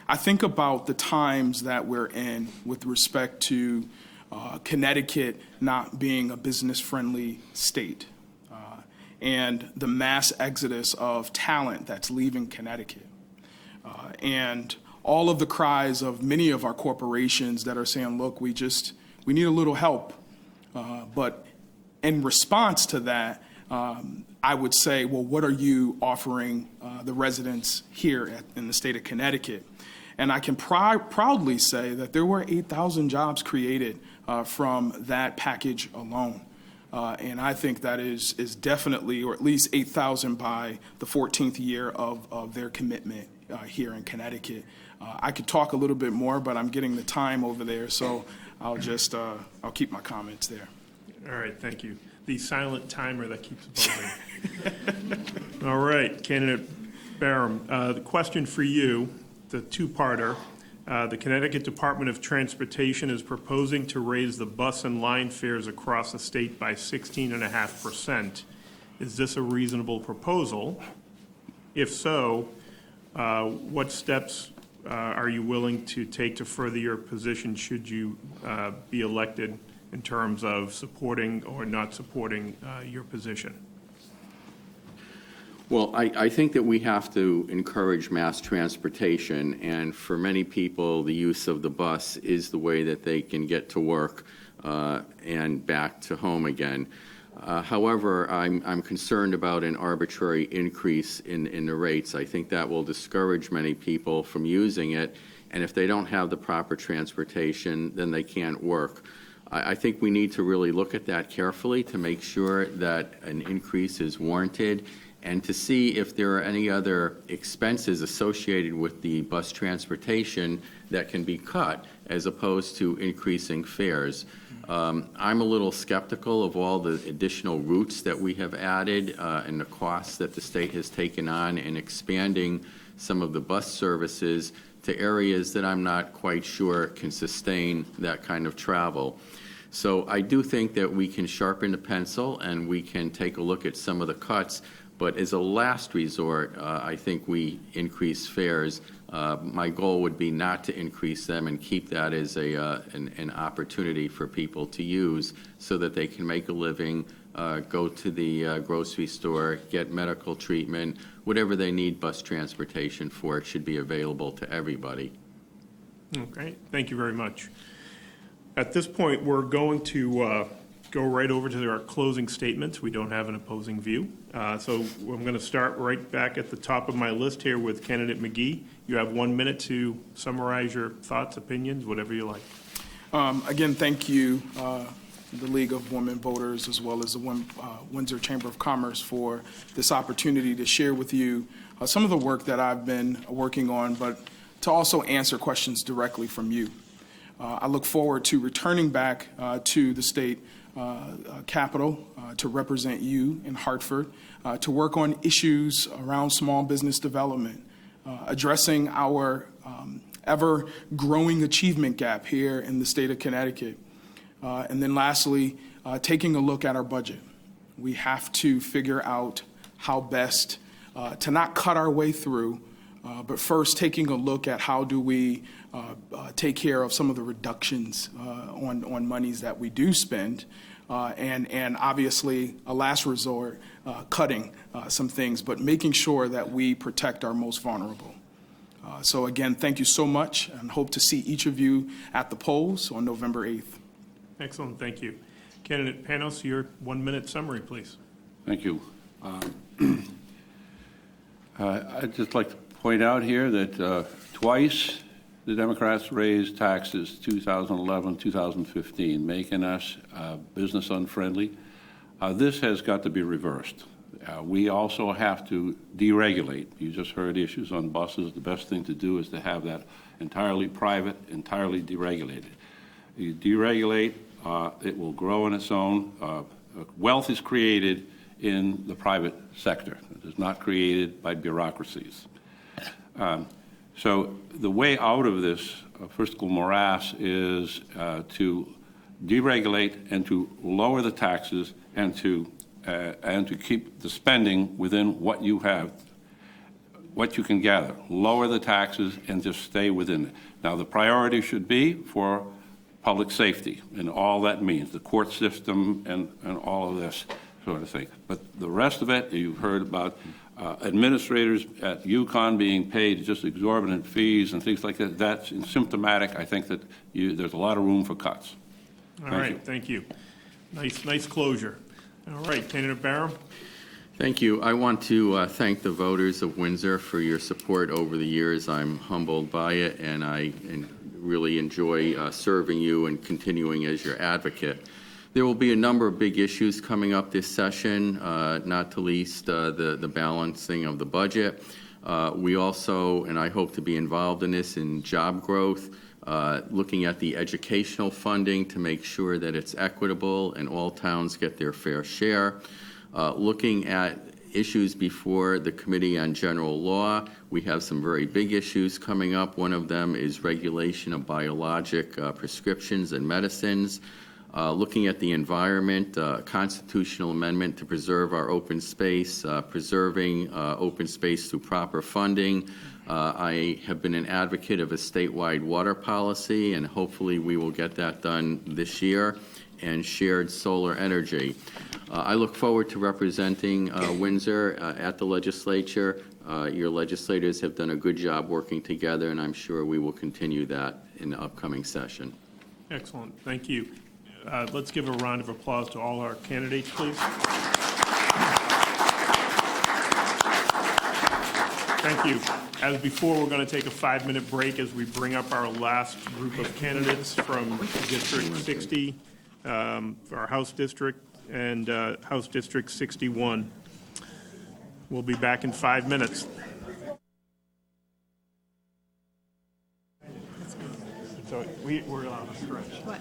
I think about the times that we're in with respect to Connecticut not being a business-friendly state and the mass exodus of talent that's leaving Connecticut. And all of the cries of many of our corporations that are saying, look, we need a little help. But in response to that, I would say, well, what are you offering the residents here in the state of Connecticut? And I can proudly say that there were 8,000 jobs created from that package alone. And I think that is definitely, or at least 8,000 by the 14th year of their commitment here in Connecticut. I could talk a little bit more, but I'm getting the time over there, so I'll keep my comments there. All right, thank you. The silent timer that keeps buzzing. All right, candidate Barham, the question for you, the two-parter. The Connecticut Department of Transportation is proposing to raise the bus and line fares across the state by 16.5%. Is this a reasonable proposal? If so, what steps are you willing to take to further your position should you be elected in terms of supporting or not supporting your position? Well, I think that we have to encourage mass transportation, and for many people, the use of the bus is the way that they can get to work and back to home again. However, I'm concerned about an arbitrary increase in the rates. I think that will discourage many people from using it, and if they don't have the proper transportation, then they can't work. I think we need to really look at that carefully to make sure that an increase is warranted, and to see if there are any other expenses associated with the bus transportation that can be cut as opposed to increasing fares. I'm a little skeptical of all the additional routes that we have added and the costs that the state has taken on in expanding some of the bus services to areas that I'm not quite sure can sustain that kind of travel. So I do think that we can sharpen the pencil and we can take a look at some of the cuts. But as a last resort, I think we increase fares. My goal would be not to increase them and keep that as an opportunity for people to use so that they can make a living, go to the grocery store, get medical treatment, whatever they need bus transportation for. It should be available to everybody. Okay, thank you very much. At this point, we're going to go right over to our closing statements. We don't have an opposing view. So I'm going to start right back at the top of my list here with candidate McGee. You have 1 minute to summarize your thoughts, opinions, whatever you like. Again, thank you, the League of Women Voters, as well as the Windsor Chamber of Commerce, for this opportunity to share with you some of the work that I've been working on, but to also answer questions directly from you. I look forward to returning back to the state Capitol to represent you in Hartford, to work on issues around small business development, addressing our ever-growing achievement gap here in the state of Connecticut. And then lastly, taking a look at our budget. We have to figure out how best to not cut our way through, but first taking a look at how do we take care of some of the reductions on monies that we do spend, and obviously, a last resort, cutting some things, but making sure that we protect our most vulnerable. So again, thank you so much, and hope to see each of you at the polls on November 8th. Excellent, thank you. Candidate Panos, your 1 minute summary, please. Thank you. I'd just like to point out here that twice the Democrats raised taxes, 2011, 2015, making us business unfriendly. This has got to be reversed. We also have to deregulate. You just heard issues on buses. The best thing to do is to have that entirely private, entirely deregulated. You deregulate, it will grow on its own. Wealth is created in the private sector. It is not created by bureaucracies. So the way out of this fiscal morass is to deregulate and to lower the taxes and to keep the spending within what you have. what you can gather. Lower the taxes and just stay within it. Now, the priority should be for public safety and all that means, the court system and all of this sort of thing. But the rest of it, you've heard about administrators at UConn being paid just exorbitant fees and things like that. That's symptomatic. I think that there's a lot of room for cuts. All right, thank you. Nice closure. All right, Candidate Barham. Thank you. I want to thank the voters of Windsor for your support over the years. I'm humbled by it, and I really enjoy serving you and continuing as your advocate. There will be a number of big issues coming up this session, not to least the balancing of the budget. We also, and I hope to be involved in this, in job growth, looking at the educational funding to make sure that it's equitable and all towns get their fair share. Looking at issues before the Committee on General Law, we have some very big issues coming up. One of them is regulation of biologic prescriptions and medicines. Looking at the environment, constitutional amendment to preserve our open space, preserving open space through proper funding. I have been an advocate of a statewide water policy, and hopefully we will get that done this year, and shared solar energy. I look forward to representing Windsor at the legislature. Your legislators have done a good job working together, and I'm sure we will continue that in the upcoming session. Excellent, thank you. Let's give a round of applause to all our candidates, please. Thank you. As before, we're going to take a 5-minute break as we bring up our last group of candidates from District 60, our House District, and House District 61. We'll be back in 5 minutes. So we're on a stretch. What?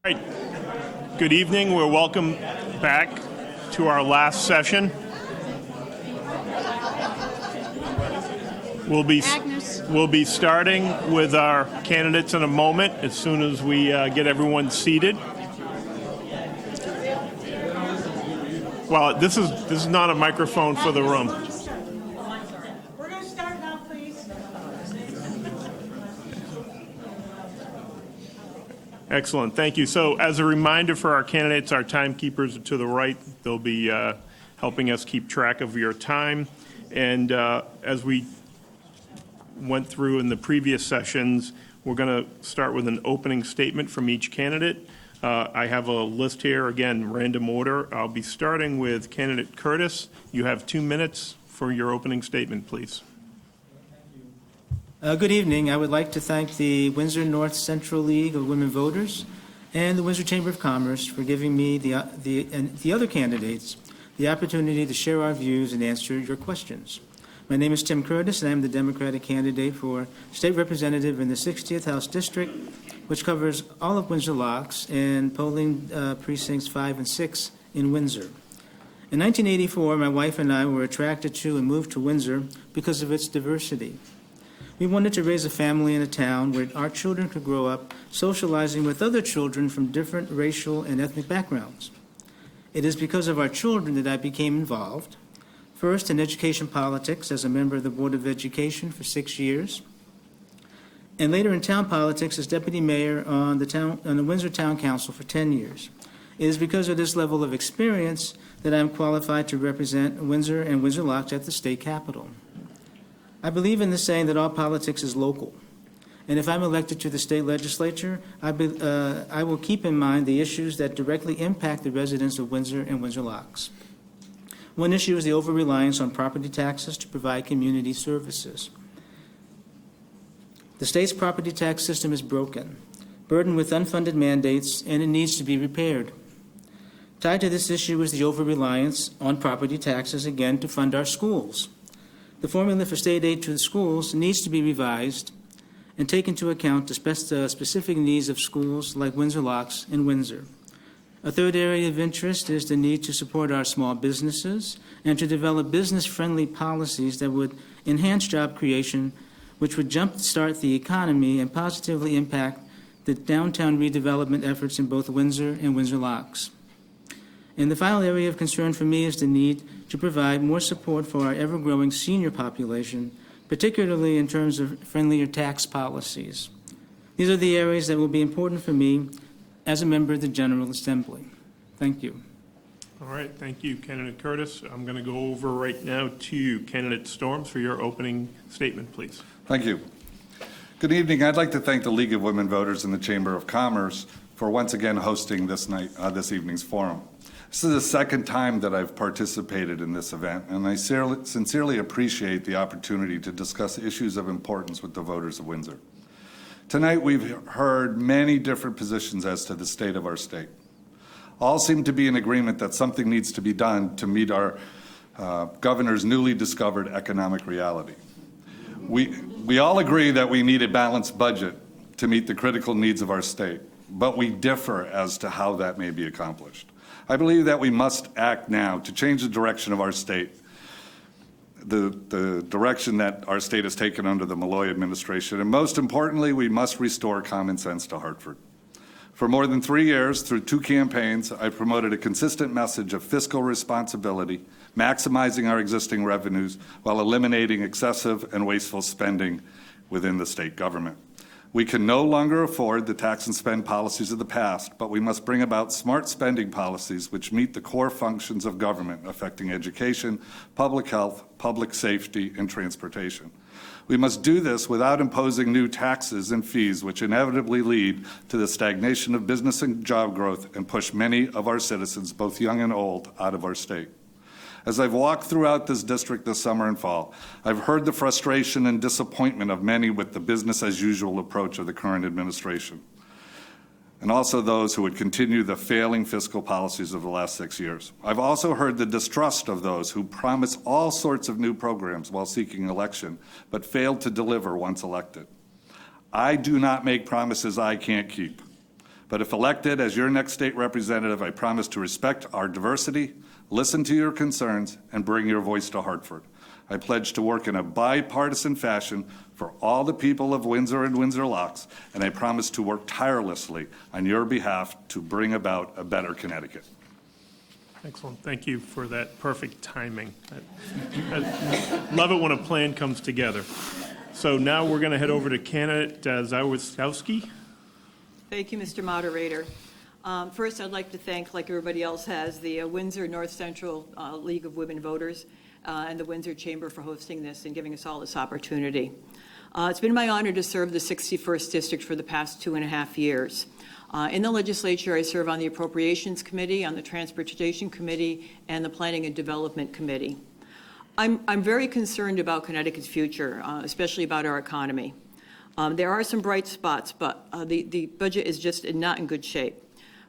Good evening. We're welcome back to our last session. We'll be starting with our candidates in a moment as soon as we get everyone seated. Well, this is not a microphone for the room. We're going to start now, please. Excellent. Thank you. So as a reminder for our candidates, our timekeepers are to the right. They'll be helping us keep track of your time. And as we went through in the previous sessions, we're going to start with an opening statement from each candidate. I have a list here, again, random order. I'll be starting with candidate Curtis. You have 2 minutes for your opening statement, please. Good evening. I would like to thank the Windsor North Central League of Women Voters and the Windsor Chamber of Commerce for giving me and the other candidates the opportunity to share our views and answer your questions. My name is Tim Curtis, and I am the Democratic candidate for State Representative in the 60th House District, which covers all of Windsor Locks and polling precincts 5 and 6 in Windsor. In 1984, my wife and I were attracted to and moved to Windsor because of its diversity. We wanted to raise a family in a town where our children could grow up socializing with other children from different racial and ethnic backgrounds. It is because of our children that I became involved, first in education politics as a member of the Board of Education for 6 years, and later in town politics as deputy mayor on the Windsor Town Council for 10 years. It is because of this level of experience that I am qualified to represent Windsor and Windsor Locks at the state capitol. I believe in the saying that all politics is local, and if I'm elected to the state legislature, I will keep in mind the issues that directly impact the residents of Windsor and Windsor Locks. One issue is the over-reliance on property taxes to provide community services. The state's property tax system is broken, burdened with unfunded mandates, and it needs to be repaired. Tied to this issue is the over-reliance on property taxes, again, to fund our schools. The formula for state aid to the schools needs to be revised and take into account the specific needs of schools like Windsor Locks and Windsor. A third area of interest is the need to support our small businesses and to develop business-friendly policies that would enhance job creation, which would jumpstart the economy and positively impact the downtown redevelopment efforts in both Windsor and Windsor Locks. And the final area of concern for me is the need to provide more support for our ever-growing senior population, particularly in terms of friendlier tax policies. These are the areas that will be important for me as a member of the General Assembly. Thank you. All right, thank you, candidate Curtis. I'm going to go over right now to candidate Storms for your opening statement, please. Thank you. Good evening. I'd like to thank the League of Women Voters and the Chamber of Commerce for once again hosting this evening's forum. This is the second time that I've participated in this event, and I sincerely appreciate the opportunity to discuss issues of importance with the voters of Windsor. Tonight, we've heard many different positions as to the state of our state. All seem to be in agreement that something needs to be done to meet our governor's newly discovered economic reality. We all agree that we need a balanced budget to meet the critical needs of our state, but we differ as to how that may be accomplished. I believe that we must act now to change the direction of our state, the direction that our state has taken under the Malloy administration, and most importantly, we must restore common sense to Hartford. For more than 3 years, through 2 campaigns, I promoted a consistent message of fiscal responsibility, maximizing our existing revenues while eliminating excessive and wasteful spending within the state government. We can no longer afford the tax and spend policies of the past, but we must bring about smart spending policies which meet the core functions of government affecting education, public health, public safety, and transportation. We must do this without imposing new taxes and fees which inevitably lead to the stagnation of business and job growth and push many of our citizens, both young and old, out of our state. As I've walked throughout this district this summer and fall, I've heard the frustration and disappointment of many with the business-as-usual approach of the current administration, and also those who would continue the failing fiscal policies of the last 6 years. I've also heard the distrust of those who promise all sorts of new programs while seeking election, but failed to deliver once elected. I do not make promises I can't keep, But if elected as your next state representative, I promise to respect our diversity, listen to your concerns, and bring your voice to Hartford. I pledge to work in a bipartisan fashion for all the people of Windsor and Windsor Locks, and I promise to work tirelessly on your behalf to bring about a better Connecticut. Excellent. Thank you for that perfect timing. I love it when a plan comes together. So now we're going to head over to candidate Zawistowski. Thank you, Mr. Moderator. First, I'd like to thank, like everybody else has, the Windsor North Central League of Women Voters and the Windsor Chamber for hosting this and giving us all this opportunity. It's been my honor to serve the 61st District for the past 2.5 years. In the legislature, I serve on the Appropriations Committee, on the Transportation Committee, and the Planning and Development Committee. I'm very concerned about Connecticut's future, especially about our economy. There are some bright spots, but the budget is just not in good shape.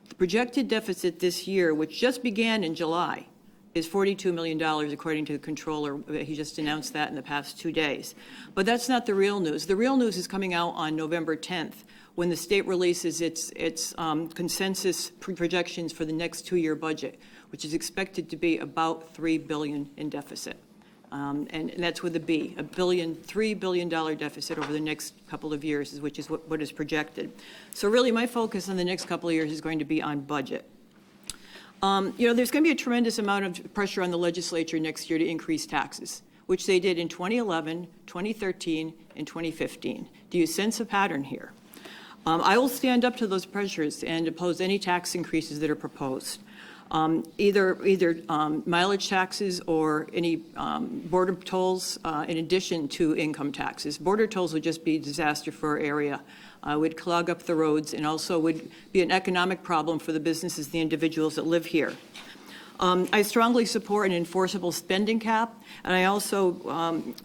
The projected deficit this year, which just began in July, is $42 million, according to the controller. He just announced that in the past 2 days. But that's not the real news. The real news is coming out on November 10th, when the state releases its consensus projections for the next 2-year budget, which is expected to be about $3 billion in deficit. And that's with a B, $3 billion deficit over the next couple of years, which is what is projected. So really, my focus on the next couple of years is going to be on budget. There's going to be a tremendous amount of pressure on the legislature next year to increase taxes, which they did in 2011, 2013, and 2015. Do you sense a pattern here? I will stand up to those pressures and oppose any tax increases that are proposed. Either mileage taxes or any border tolls in addition to income taxes. Border tolls would just be a disaster for our area. Would clog up the roads and also would be an economic problem for the businesses, the individuals that live here. I strongly support an enforceable spending cap, and I also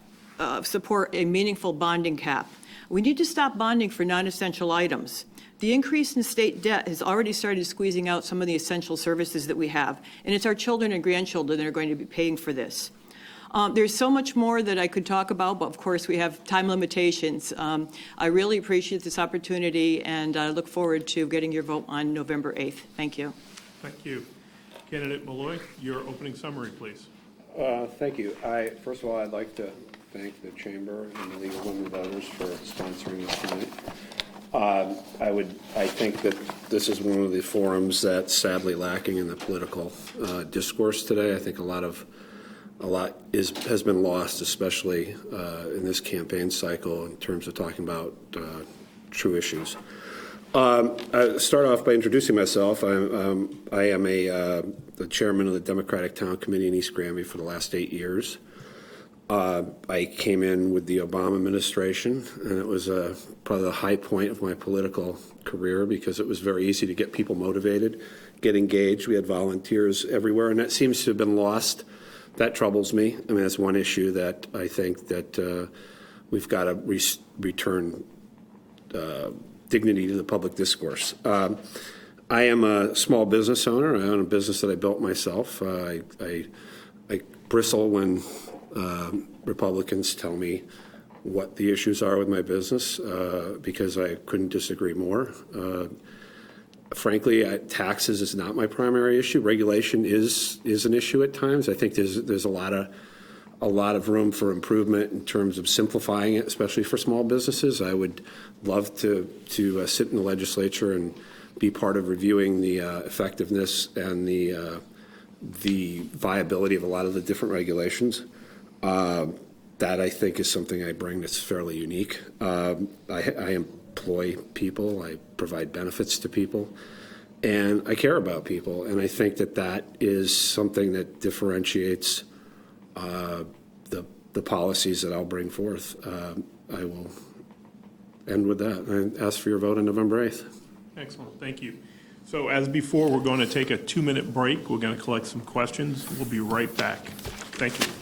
support a meaningful bonding cap. We need to stop bonding for non-essential items. The increase in state debt has already started squeezing out some of the essential services that we have, and it's our children and grandchildren that are going to be paying for this. There's so much more that I could talk about, but of course we have time limitations. I really appreciate this opportunity, and I look forward to getting your vote on November 8th. Thank you. Thank you. Candidate Malloy, your opening summary, please. Thank you. First of all, I'd like to thank the Chamber and the League of Women Voters for sponsoring this tonight. I think that this is one of the forums that's sadly lacking in the political discourse today. I think a lot has been lost, especially in this campaign cycle, in terms of talking about true issues. I'll start off by introducing myself. I am the chairman of the Democratic Town Committee in East Granby for the last 8 years. I came in with the Obama administration, and it was probably the high point of my political career because it was very easy to get people motivated, get engaged. We had volunteers everywhere, and that seems to have been lost. That troubles me. I mean, that's one issue that I think that we've got to return dignity to the public discourse. I am a small business owner. I own a business that I built myself. I bristle when Republicans tell me what the issues are with my business because I couldn't disagree more. Frankly, taxes is not my primary issue. Regulation is an issue at times. I think there's a lot of room for improvement in terms of simplifying it, especially for small businesses. I would love to sit in the legislature and be part of reviewing the effectiveness and the viability of a lot of the different regulations. That I think is something I bring that's fairly unique. I employ people, I provide benefits to people, and I care about people. And I think that is something that differentiates the policies that I'll bring forth. I will end with that and ask for your vote on November 8th. Excellent. Thank you. So as before, we're going to take a 2-minute break. We're going to collect some questions. We'll be right back. Thank you.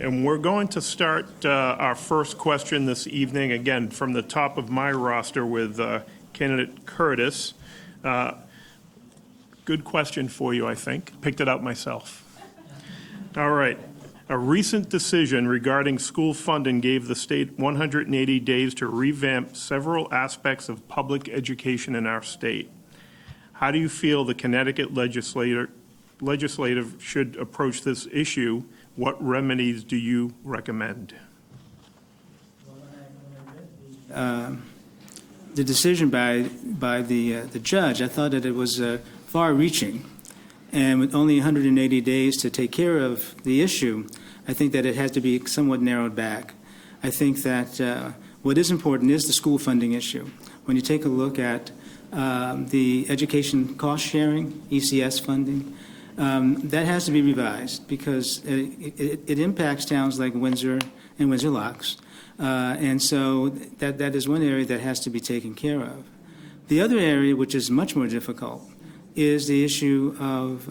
And we're going to start our first question this evening, again, from the top of my roster with candidate Curtis. Good question for you, I think. Picked it out myself. All right. A recent decision regarding school funding gave the state 180 days to revamp several aspects of public education in our state. How do you feel the Connecticut legislative should approach this issue? What remedies do you recommend? The decision by the judge, I thought that it was far-reaching, and with only 180 days to take care of the issue, I think that it has to be somewhat narrowed back. I think that what is important is the school funding issue. When you take a look at the education cost sharing, ECS funding, that has to be revised because it impacts towns like Windsor and Windsor Locks. And so that is one area that has to be taken care of. The other area, which is much more difficult, is the issue of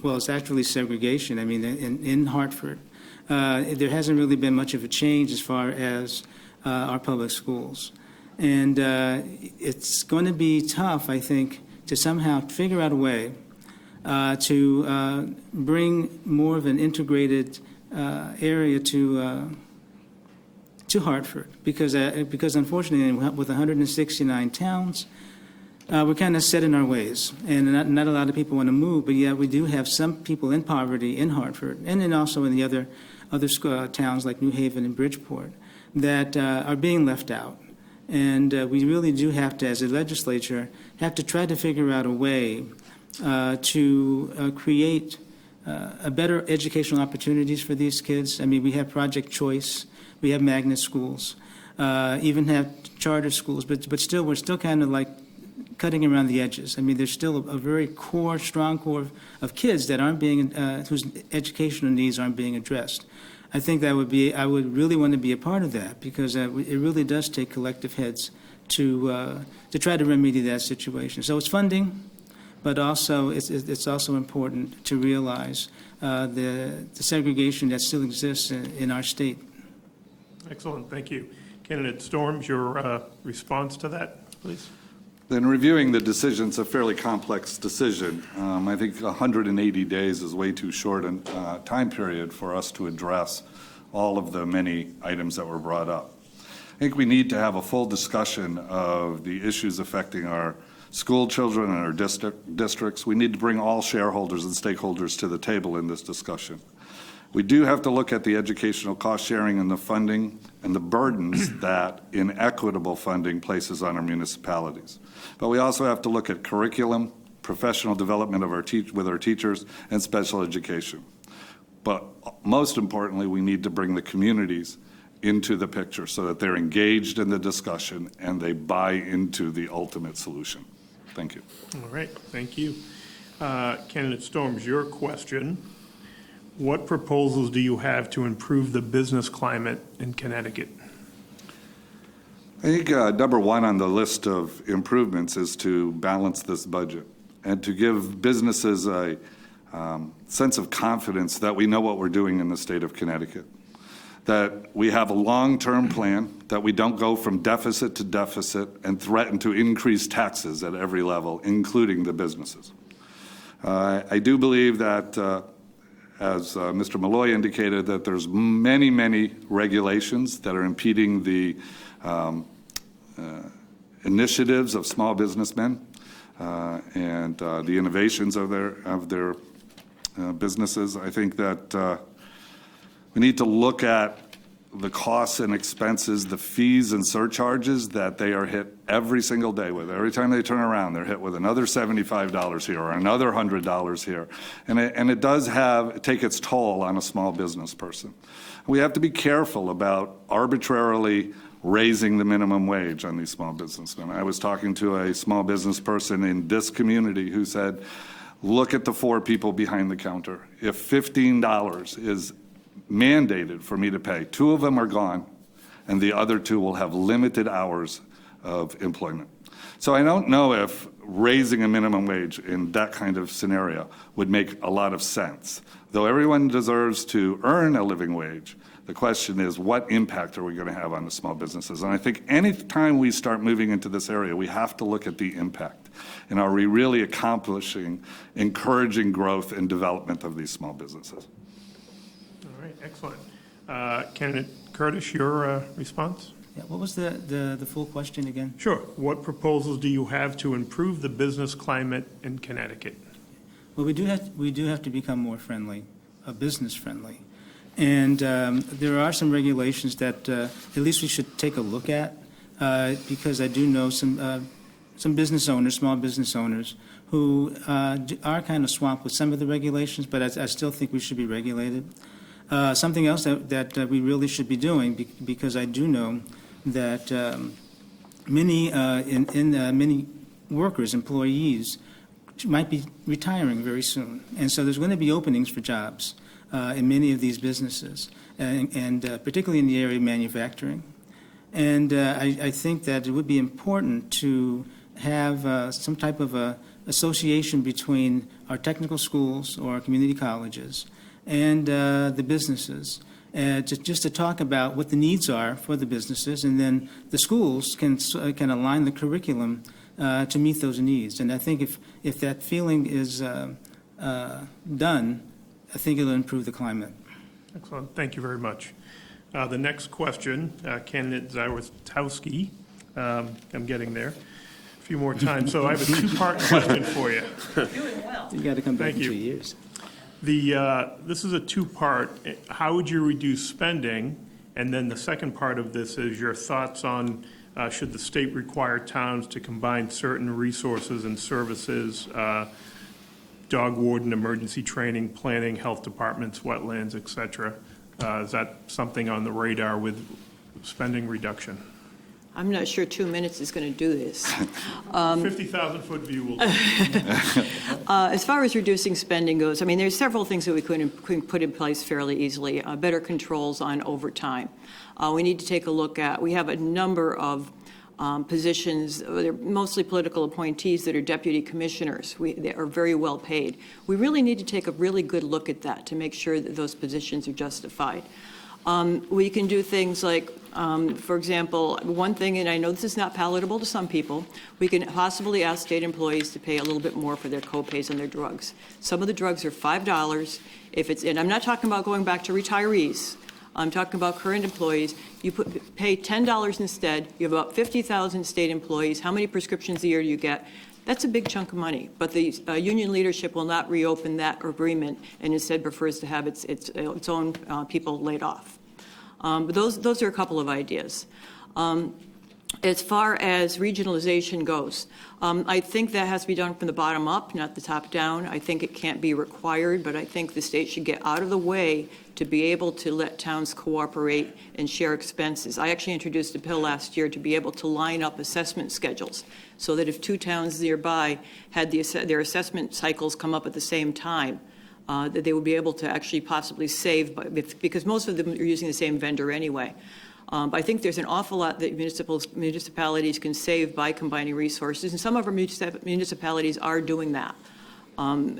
it's actually segregation. I mean, in Hartford, there hasn't really been much of a change as far as our public schools. And it's going to be tough, I think, to somehow figure out a way to bring more of an integrated area to Hartford, because unfortunately, with 169 towns, we're kind of set in our ways, and not a lot of people want to move. But yet, we do have some people in poverty in Hartford, and then also in the other towns like New Haven and Bridgeport that are being left out. And we really do have to, as a legislature, have to try to figure out a way to create a better educational opportunities for these kids. I mean, we have Project Choice, we have magnet schools, even have charter schools, but still, we're still kind of like cutting around the edges. I mean, there's still a very strong core of kids that aren't being, whose educational needs aren't being addressed. I think I would really want to be a part of that because it really does take collective heads to try to remedy that situation. So it's funding, but also it's also important to realize the segregation that still exists in our state. Excellent, thank you. Candidate Storms, your response to that, please. In reviewing the decision, it's a fairly complex decision. I think 180 days is way too short a time period for us to address all of the many items that were brought up. I think we need to have a full discussion of the issues affecting our school children and our districts. We need to bring all shareholders and stakeholders to the table in this discussion. We do have to look at the educational cost sharing and the funding and the burdens that inequitable funding places on our municipalities. But we also have to look at curriculum, professional development of with our teachers, and special education. But most importantly, we need to bring the communities into the picture so that they're engaged in the discussion and they buy into the ultimate solution. Thank you. All right, thank you. Candidate Storms, your question. What proposals do you have to improve the business climate in Connecticut? I think number one on the list of improvements is to balance this budget and to give businesses a sense of confidence that we know what we're doing in the state of Connecticut, that we have a long-term plan, that we don't go from deficit to deficit and threaten to increase taxes at every level, including the businesses. I do believe that as Mr. Malloy indicated, that there's many, many regulations that are impeding the initiatives of small businessmen and the innovations of their businesses. I think that we need to look at the costs and expenses, the fees and surcharges that they are hit every single day with. Every time they turn around, they're hit with another $75 here or another $100 here. And it does take its toll on a small business person. We have to be careful about arbitrarily raising the minimum wage on these small businessmen. I was talking to a small business person in this community who said, look at the 4 people behind the counter. If $15 is mandated for me to pay, 2 of them are gone, and the other 2 will have limited hours of employment. So I don't know if raising a minimum wage in that kind of scenario would make a lot of sense. Though everyone deserves to earn a living wage, the question is, what impact are we going to have on the small businesses? And I think any time we start moving into this area, we have to look at the impact. And are we really accomplishing, encouraging growth and development of these small businesses? All right, excellent. Candidate Curtis, your response? Yeah, what was the full question again? Sure. What proposals do you have to improve the business climate in Connecticut? Well, we do have to become more friendly, business friendly. And there are some regulations that at least we should take a look at, because I do know some business owners, small business owners, who are kind of swamped with some of the regulations, but I still think we should be regulated. Something else that we really should be doing, because I do know that many workers, employees, might be retiring very soon. And so there's going to be openings for jobs in many of these businesses, and particularly in the area of manufacturing. And I think that it would be important to have some type of a association between our technical schools or our community colleges and the businesses, just to talk about what the needs are for the businesses, and then the schools can align the curriculum to meet those needs. And I think if that feeling is done, I think it'll improve the climate. Excellent. Thank you very much. The next question, candidate Zawistowski. I'm getting there a few more times. So I have a two-part question for you. Doing well. You got to come back Thank in you. 2 years. This is a two-part. How would you reduce spending? And then the second part of this is your thoughts on should the state require towns to combine certain resources and services, dog warden, emergency training, planning, health departments, wetlands, et cetera? Is that something on the radar with spending reduction? I'm not sure 2 minutes is going to do this. 50,000-foot view will do. As far as reducing spending goes, I mean, there's several things that we could put in place fairly easily. Better controls on overtime. We need to take a look at, we have a number of positions, they're mostly political appointees that are deputy commissioners. They are very well paid. We really need to take a really good look at that to make sure that those positions are justified. We can do things like, for example, one thing, and I know this is not palatable to some people, we can possibly ask state employees to pay a little bit more for their co-pays on their drugs. Some of the drugs are $5. And I'm not talking about going back to retirees. I'm talking about current employees. You pay $10 instead. You have about 50,000 state employees. How many prescriptions a year do you get? That's a big chunk of money, but the union leadership will not reopen that agreement and instead prefers to have its own people laid off. But those are a couple of ideas. As far as regionalization goes, I think that has to be done from the bottom up, not the top down. I think it can't be required, but I think the state should get out of the way to be able to let towns cooperate and share expenses. I actually introduced a bill last year to be able to line up assessment schedules so that if two towns nearby had their assessment cycles come up at the same time, that they would be able to actually possibly save, because most of them are using the same vendor anyway. But I think there's an awful lot that municipalities can save by combining resources, and some of our municipalities are doing that.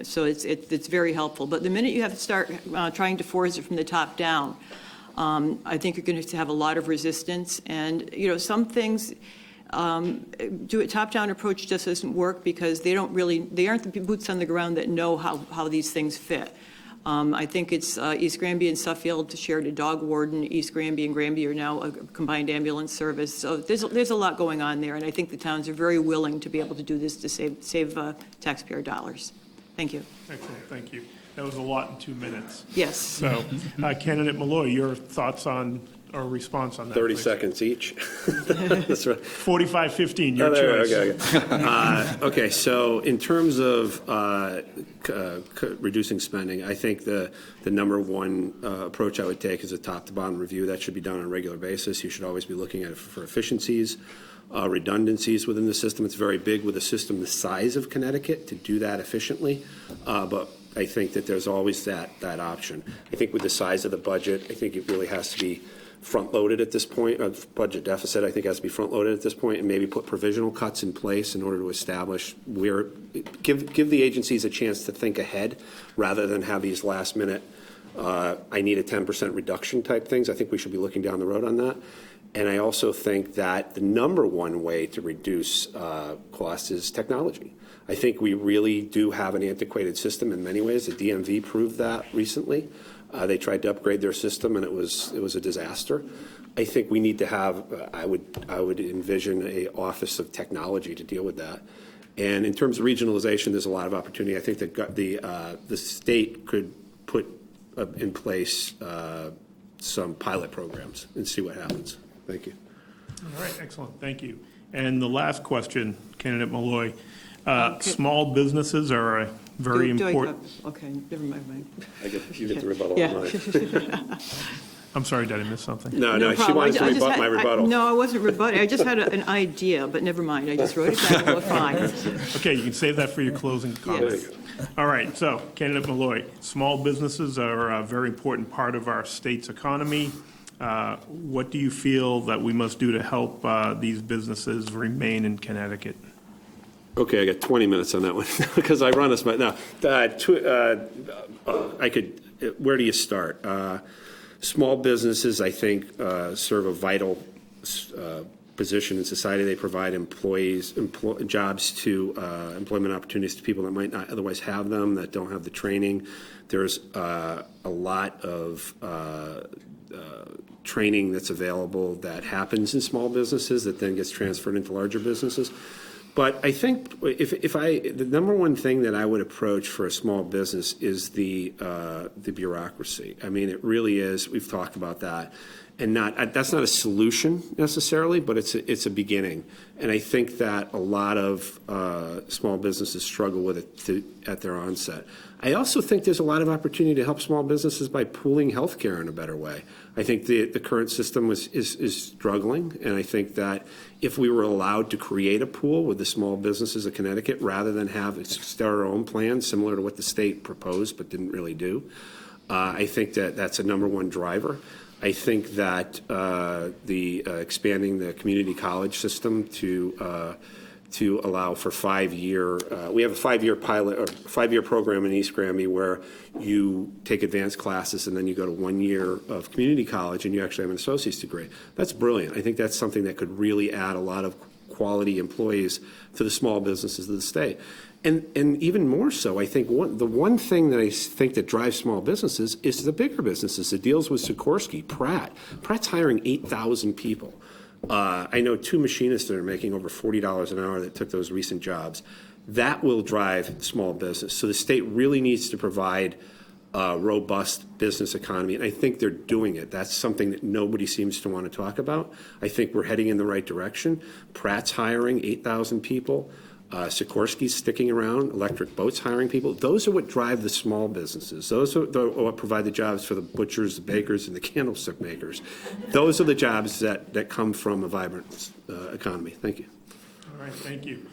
So it's very helpful. But the minute you have to start trying to force it from the top down, I think you're going to have a lot of resistance. And some things, do a top-down approach just doesn't work because they aren't the boots on the ground that know how these things fit. I think it's East Granby and Suffield shared a dog warden. East Granby and Granby are now a combined ambulance service. So there's a lot going on there, and I think the towns are very willing to be able to do this to save taxpayer dollars. Thank you. Excellent, thank you. That was a lot in 2 minutes. Yes. So, Candidate Malloy, your thoughts on or response on that? 30 please. seconds each. That's right. 45-15, your choice. Okay. Okay, so in terms of reducing spending, I think the number one approach I would take is a top-to-bottom review. That should be done on a regular basis. You should always be looking at it for efficiencies, redundancies within the system. It's very big with a system the size of Connecticut to do that efficiently, but I think that there's always that option. I think with the size of the budget, I think it really has to be front-loaded at this point. Budget deficit, I think, has to be front-loaded at this point, and maybe put provisional cuts in place in order to establish where, give the agencies a chance to think ahead rather than have these last-minute, I need a 10% reduction type things. I think we should be looking down the road on that. And I also think that the number one way to reduce costs is technology. I think we really do have an antiquated system in many ways. The DMV proved that recently. They tried to upgrade their system, and it was a disaster. I think we need to have, I would envision a office of technology to deal with that. And in terms of regionalization, there's a lot of opportunity. I think that the state could put in place some pilot programs and see what happens. Thank you. All right, excellent, thank you. And the last question, Candidate Malloy. Small businesses are a very important. Okay, never mind. You get the rebuttal Yeah. online. I'm sorry, did I miss something? No, she problem. wanted to I just rebut had- my rebuttal. No, I wasn't rebutting. I just had an idea, but never mind. I just wrote it down. We're fine. Okay, you can save that for your closing comments. All right, so Candidate Malloy, small businesses are a very important part of our state's economy. What do you feel that we must do to help these businesses remain in Connecticut? Okay, I got 20 minutes on that one because I run this. Now, where do you start? Small businesses, I think, serve a vital position in society. They provide jobs to employment opportunities to people that might not otherwise have them, that don't have the training. There's a lot of training that's available that happens in small businesses that then gets transferred into larger businesses. But I think the number one thing that I would approach for a small business is the bureaucracy. I mean, it really is. We've talked about that, and that's not a solution necessarily, but it's a beginning. And I think that a lot of small businesses struggle with it at their onset. I also think there's a lot of opportunity to help small businesses by pooling healthcare in a better way. I think the current system is struggling, and I think that if we were allowed to create a pool with the small businesses of Connecticut rather than start our own plan similar to what the state proposed but didn't really do, I think that that's a number one driver. I think that expanding the community college system to allow for 5-year, we have a 5-year pilot or 5-year program in East Granby where you take advanced classes and then you go to 1 year of community college and you actually have an associate's degree. That's brilliant. I think that's something that could really add a lot of quality employees to the small businesses of the state. And even more so, I think the one thing that I think that drives small businesses is the bigger businesses. It deals with Sikorsky, Pratt. Pratt's hiring 8,000 people. I know 2 machinists that are making over $40 an hour that took those recent jobs. That will drive small business. So the state really needs to provide a robust business economy, and I think they're doing it. That's something that nobody seems to want to talk about. I think we're heading in the right direction. Pratt's hiring 8,000 people. Sikorsky's sticking around. Electric Boat's hiring people. Those are what drive the small businesses. Those are what provide the jobs for the butchers, the bakers, and the candlestick makers. Those are the jobs that come from a vibrant economy. Thank you. All right, thank you.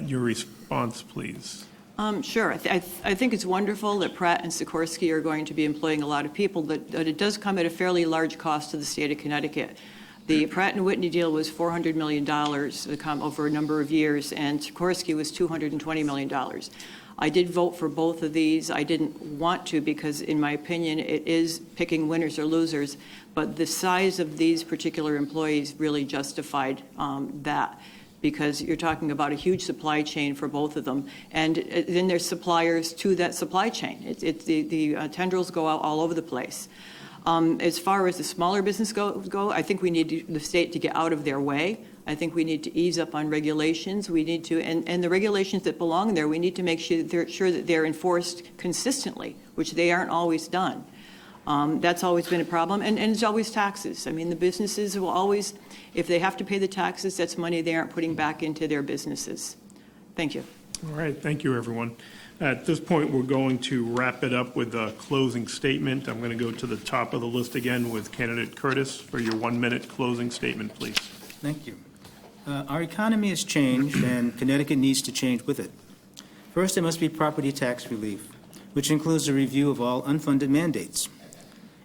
Your response, please. Sure. I think it's wonderful that Pratt and Sikorsky are going to be employing a lot of people, but it does come at a fairly large cost to the state of Connecticut. The Pratt & Whitney deal was $400 million over a number of years, and Sikorsky was $220 million. I did vote for both of these. I didn't want to because, in my opinion, it is picking winners or losers, but the size of these particular employees really justified that, because you're talking about a huge supply chain for both of them. And then there's suppliers to that supply chain. The tendrils go out all over the place. As far as the smaller business go, I think we need the state to get out of their way. I think we need to ease up on regulations. We need to, and the regulations that belong there, we need to make sure that they're enforced consistently, which they aren't always done. That's always been a problem, and it's always taxes. I mean, the businesses will always, if they have to pay the taxes, that's money they aren't putting back into their businesses. Thank you. All right, thank you, everyone. At this point, we're going to wrap it up with a closing statement. I'm going to go to the top of the list again with Candidate Curtis for your 1-minute closing statement, please. Thank you. Our economy has changed, and Connecticut needs to change with it. First, there must be property tax relief, which includes a review of all unfunded mandates.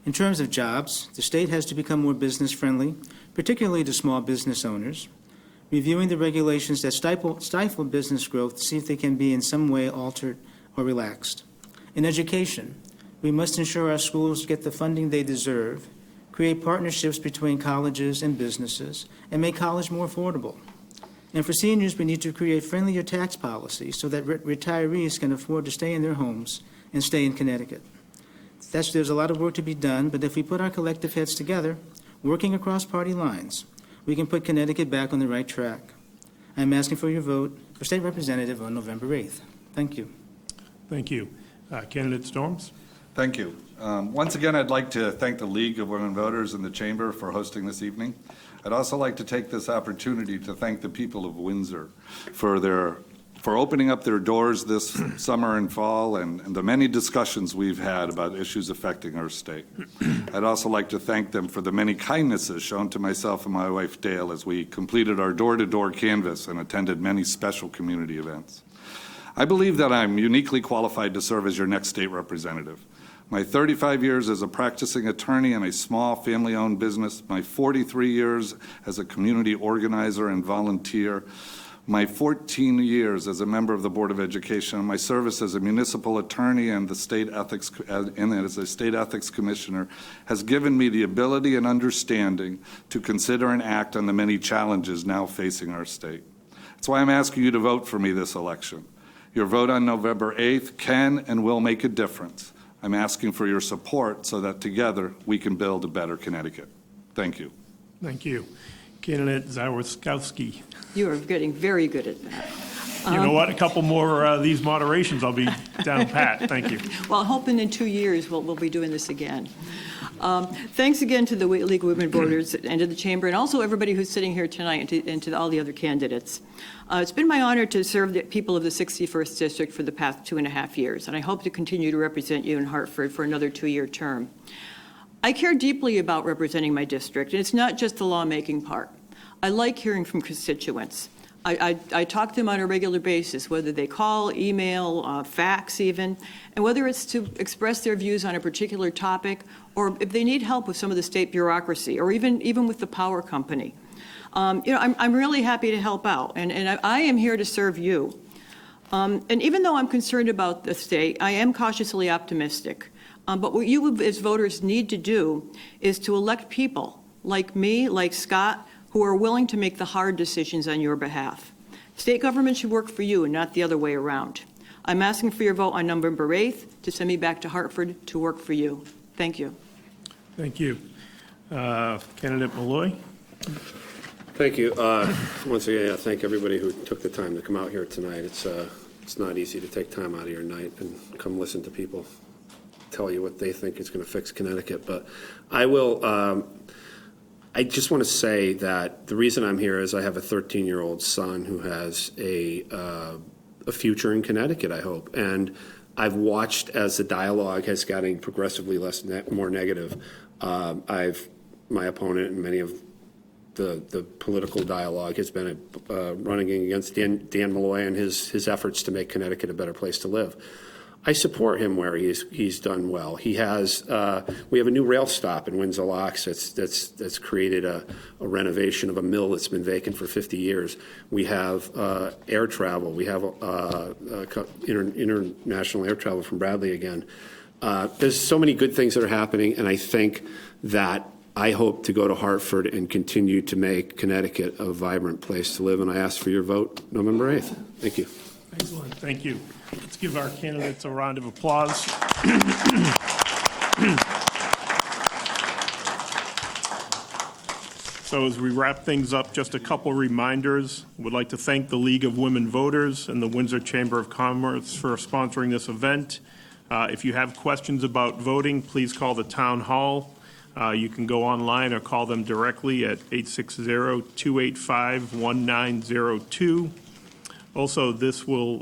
In terms of jobs, the state has to become more business-friendly, particularly to small business owners, reviewing the regulations that stifle business growth to see if they can be in some way altered or relaxed. In education, we must ensure our schools get the funding they deserve, create partnerships between colleges and businesses, and make college more affordable. And for seniors, we need to create friendlier tax policies so that retirees can afford to stay in their homes and stay in Connecticut. There's a lot of work to be done, but if we put our collective heads together, working across party lines, we can put Connecticut back on the right track. I'm asking for your vote for State Representative on November 8th. Thank you. Thank you. Candidate Storms? Thank you. Once again, I'd like to thank the League of Women Voters and the Chamber for hosting this evening. I'd also like to take this opportunity to thank the people of Windsor for opening up their doors this summer and fall and the many discussions we've had about issues affecting our state. I'd also like to thank them for the many kindnesses shown to myself and my wife Dale as we completed our door-to-door canvass and attended many special community events. I believe that I'm uniquely qualified to serve as your next state representative. My 35 years as a practicing attorney in a small family-owned business, my 43 years as a community organizer and volunteer, my 14 years as a member of the Board of Education, and my service as a municipal attorney and as a state ethics commissioner has given me the ability and understanding to consider and act on the many challenges now facing our state. That's why I'm asking you to vote for me this election. Your vote on November 8th can and will make a difference. I'm asking for your support so that together we can build a better Connecticut. Thank you. Thank you. Candidate Zawarskowski. You are getting very good at that. You know what? A couple more of these moderations, I'll be down pat. Thank you. Well, hoping in 2 years we'll be doing this again. Thanks again to the League of Women Voters and to the Chamber, and also everybody who's sitting here tonight, and to all the other candidates. It's been my honor to serve the people of the 61st District for the past 2.5 years, and I hope to continue to represent you in Hartford for another 2-year term. I care deeply about representing my district, and it's not just the lawmaking part. I like hearing from constituents. I talk to them on a regular basis, whether they call, email, fax even, and whether it's to express their views on a particular topic, or if they need help with some of the state bureaucracy, or even with the power company. I'm really happy to help out, and I am here to serve you. And even though I'm concerned about the state, I am cautiously optimistic. But what you as voters need to do is to elect people like me, like Scott, who are willing to make the hard decisions on your behalf. State government should work for you and not the other way around. I'm asking for your vote on November 8th to send me back to Hartford to work for you. Thank you. Thank you. Candidate Malloy. Thank you. Once again, I thank everybody who took the time to come out here tonight. It's not easy to take time out of your night and come listen to people tell you what they think is going to fix Connecticut. But I just want to say that the reason I'm here is I have a 13-year-old son who has a future in Connecticut, I hope. And I've watched as the dialogue has gotten progressively more negative. My opponent and many of the political dialogue has been running against Dan Malloy and his efforts to make Connecticut a better place to live. I support him where he's done well. He has we have a new rail stop in Windsor Locks that's created a renovation of a mill that's been vacant for 50 years. We have air travel. We have international air travel from Bradley again. There's so many good things that are happening, and I think that I hope to go to Hartford and continue to make Connecticut a vibrant place to live, and I ask for your vote November 8th. Thank you. Excellent. Thank you. Let's give our candidates a round of applause. So as we wrap things up, just a couple reminders. Would like to thank the League of Women Voters and the Windsor Chamber of Commerce for sponsoring this event. If you have questions about voting, please call the town hall. You can go online or call them directly at 860-285-1902. Also, this will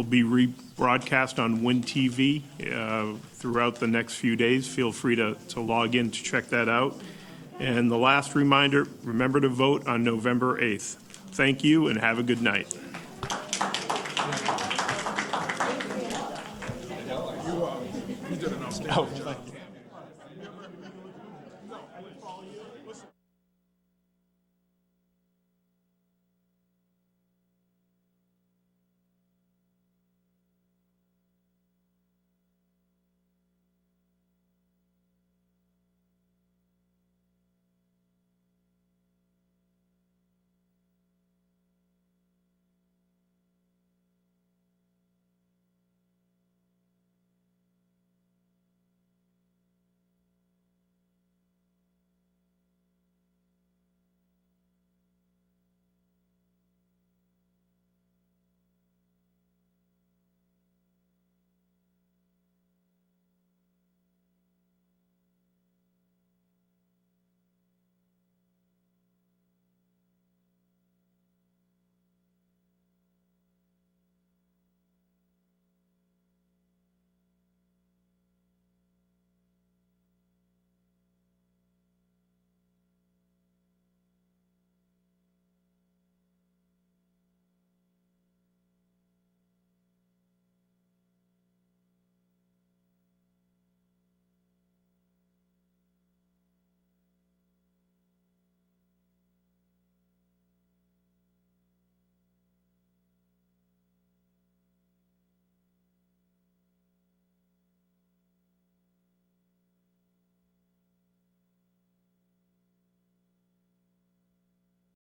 be rebroadcast on WinTV throughout the next few days. Feel free to log in to check that out. And the last reminder, remember to vote on November 8th. Thank you and have a good night. You did an outstanding job.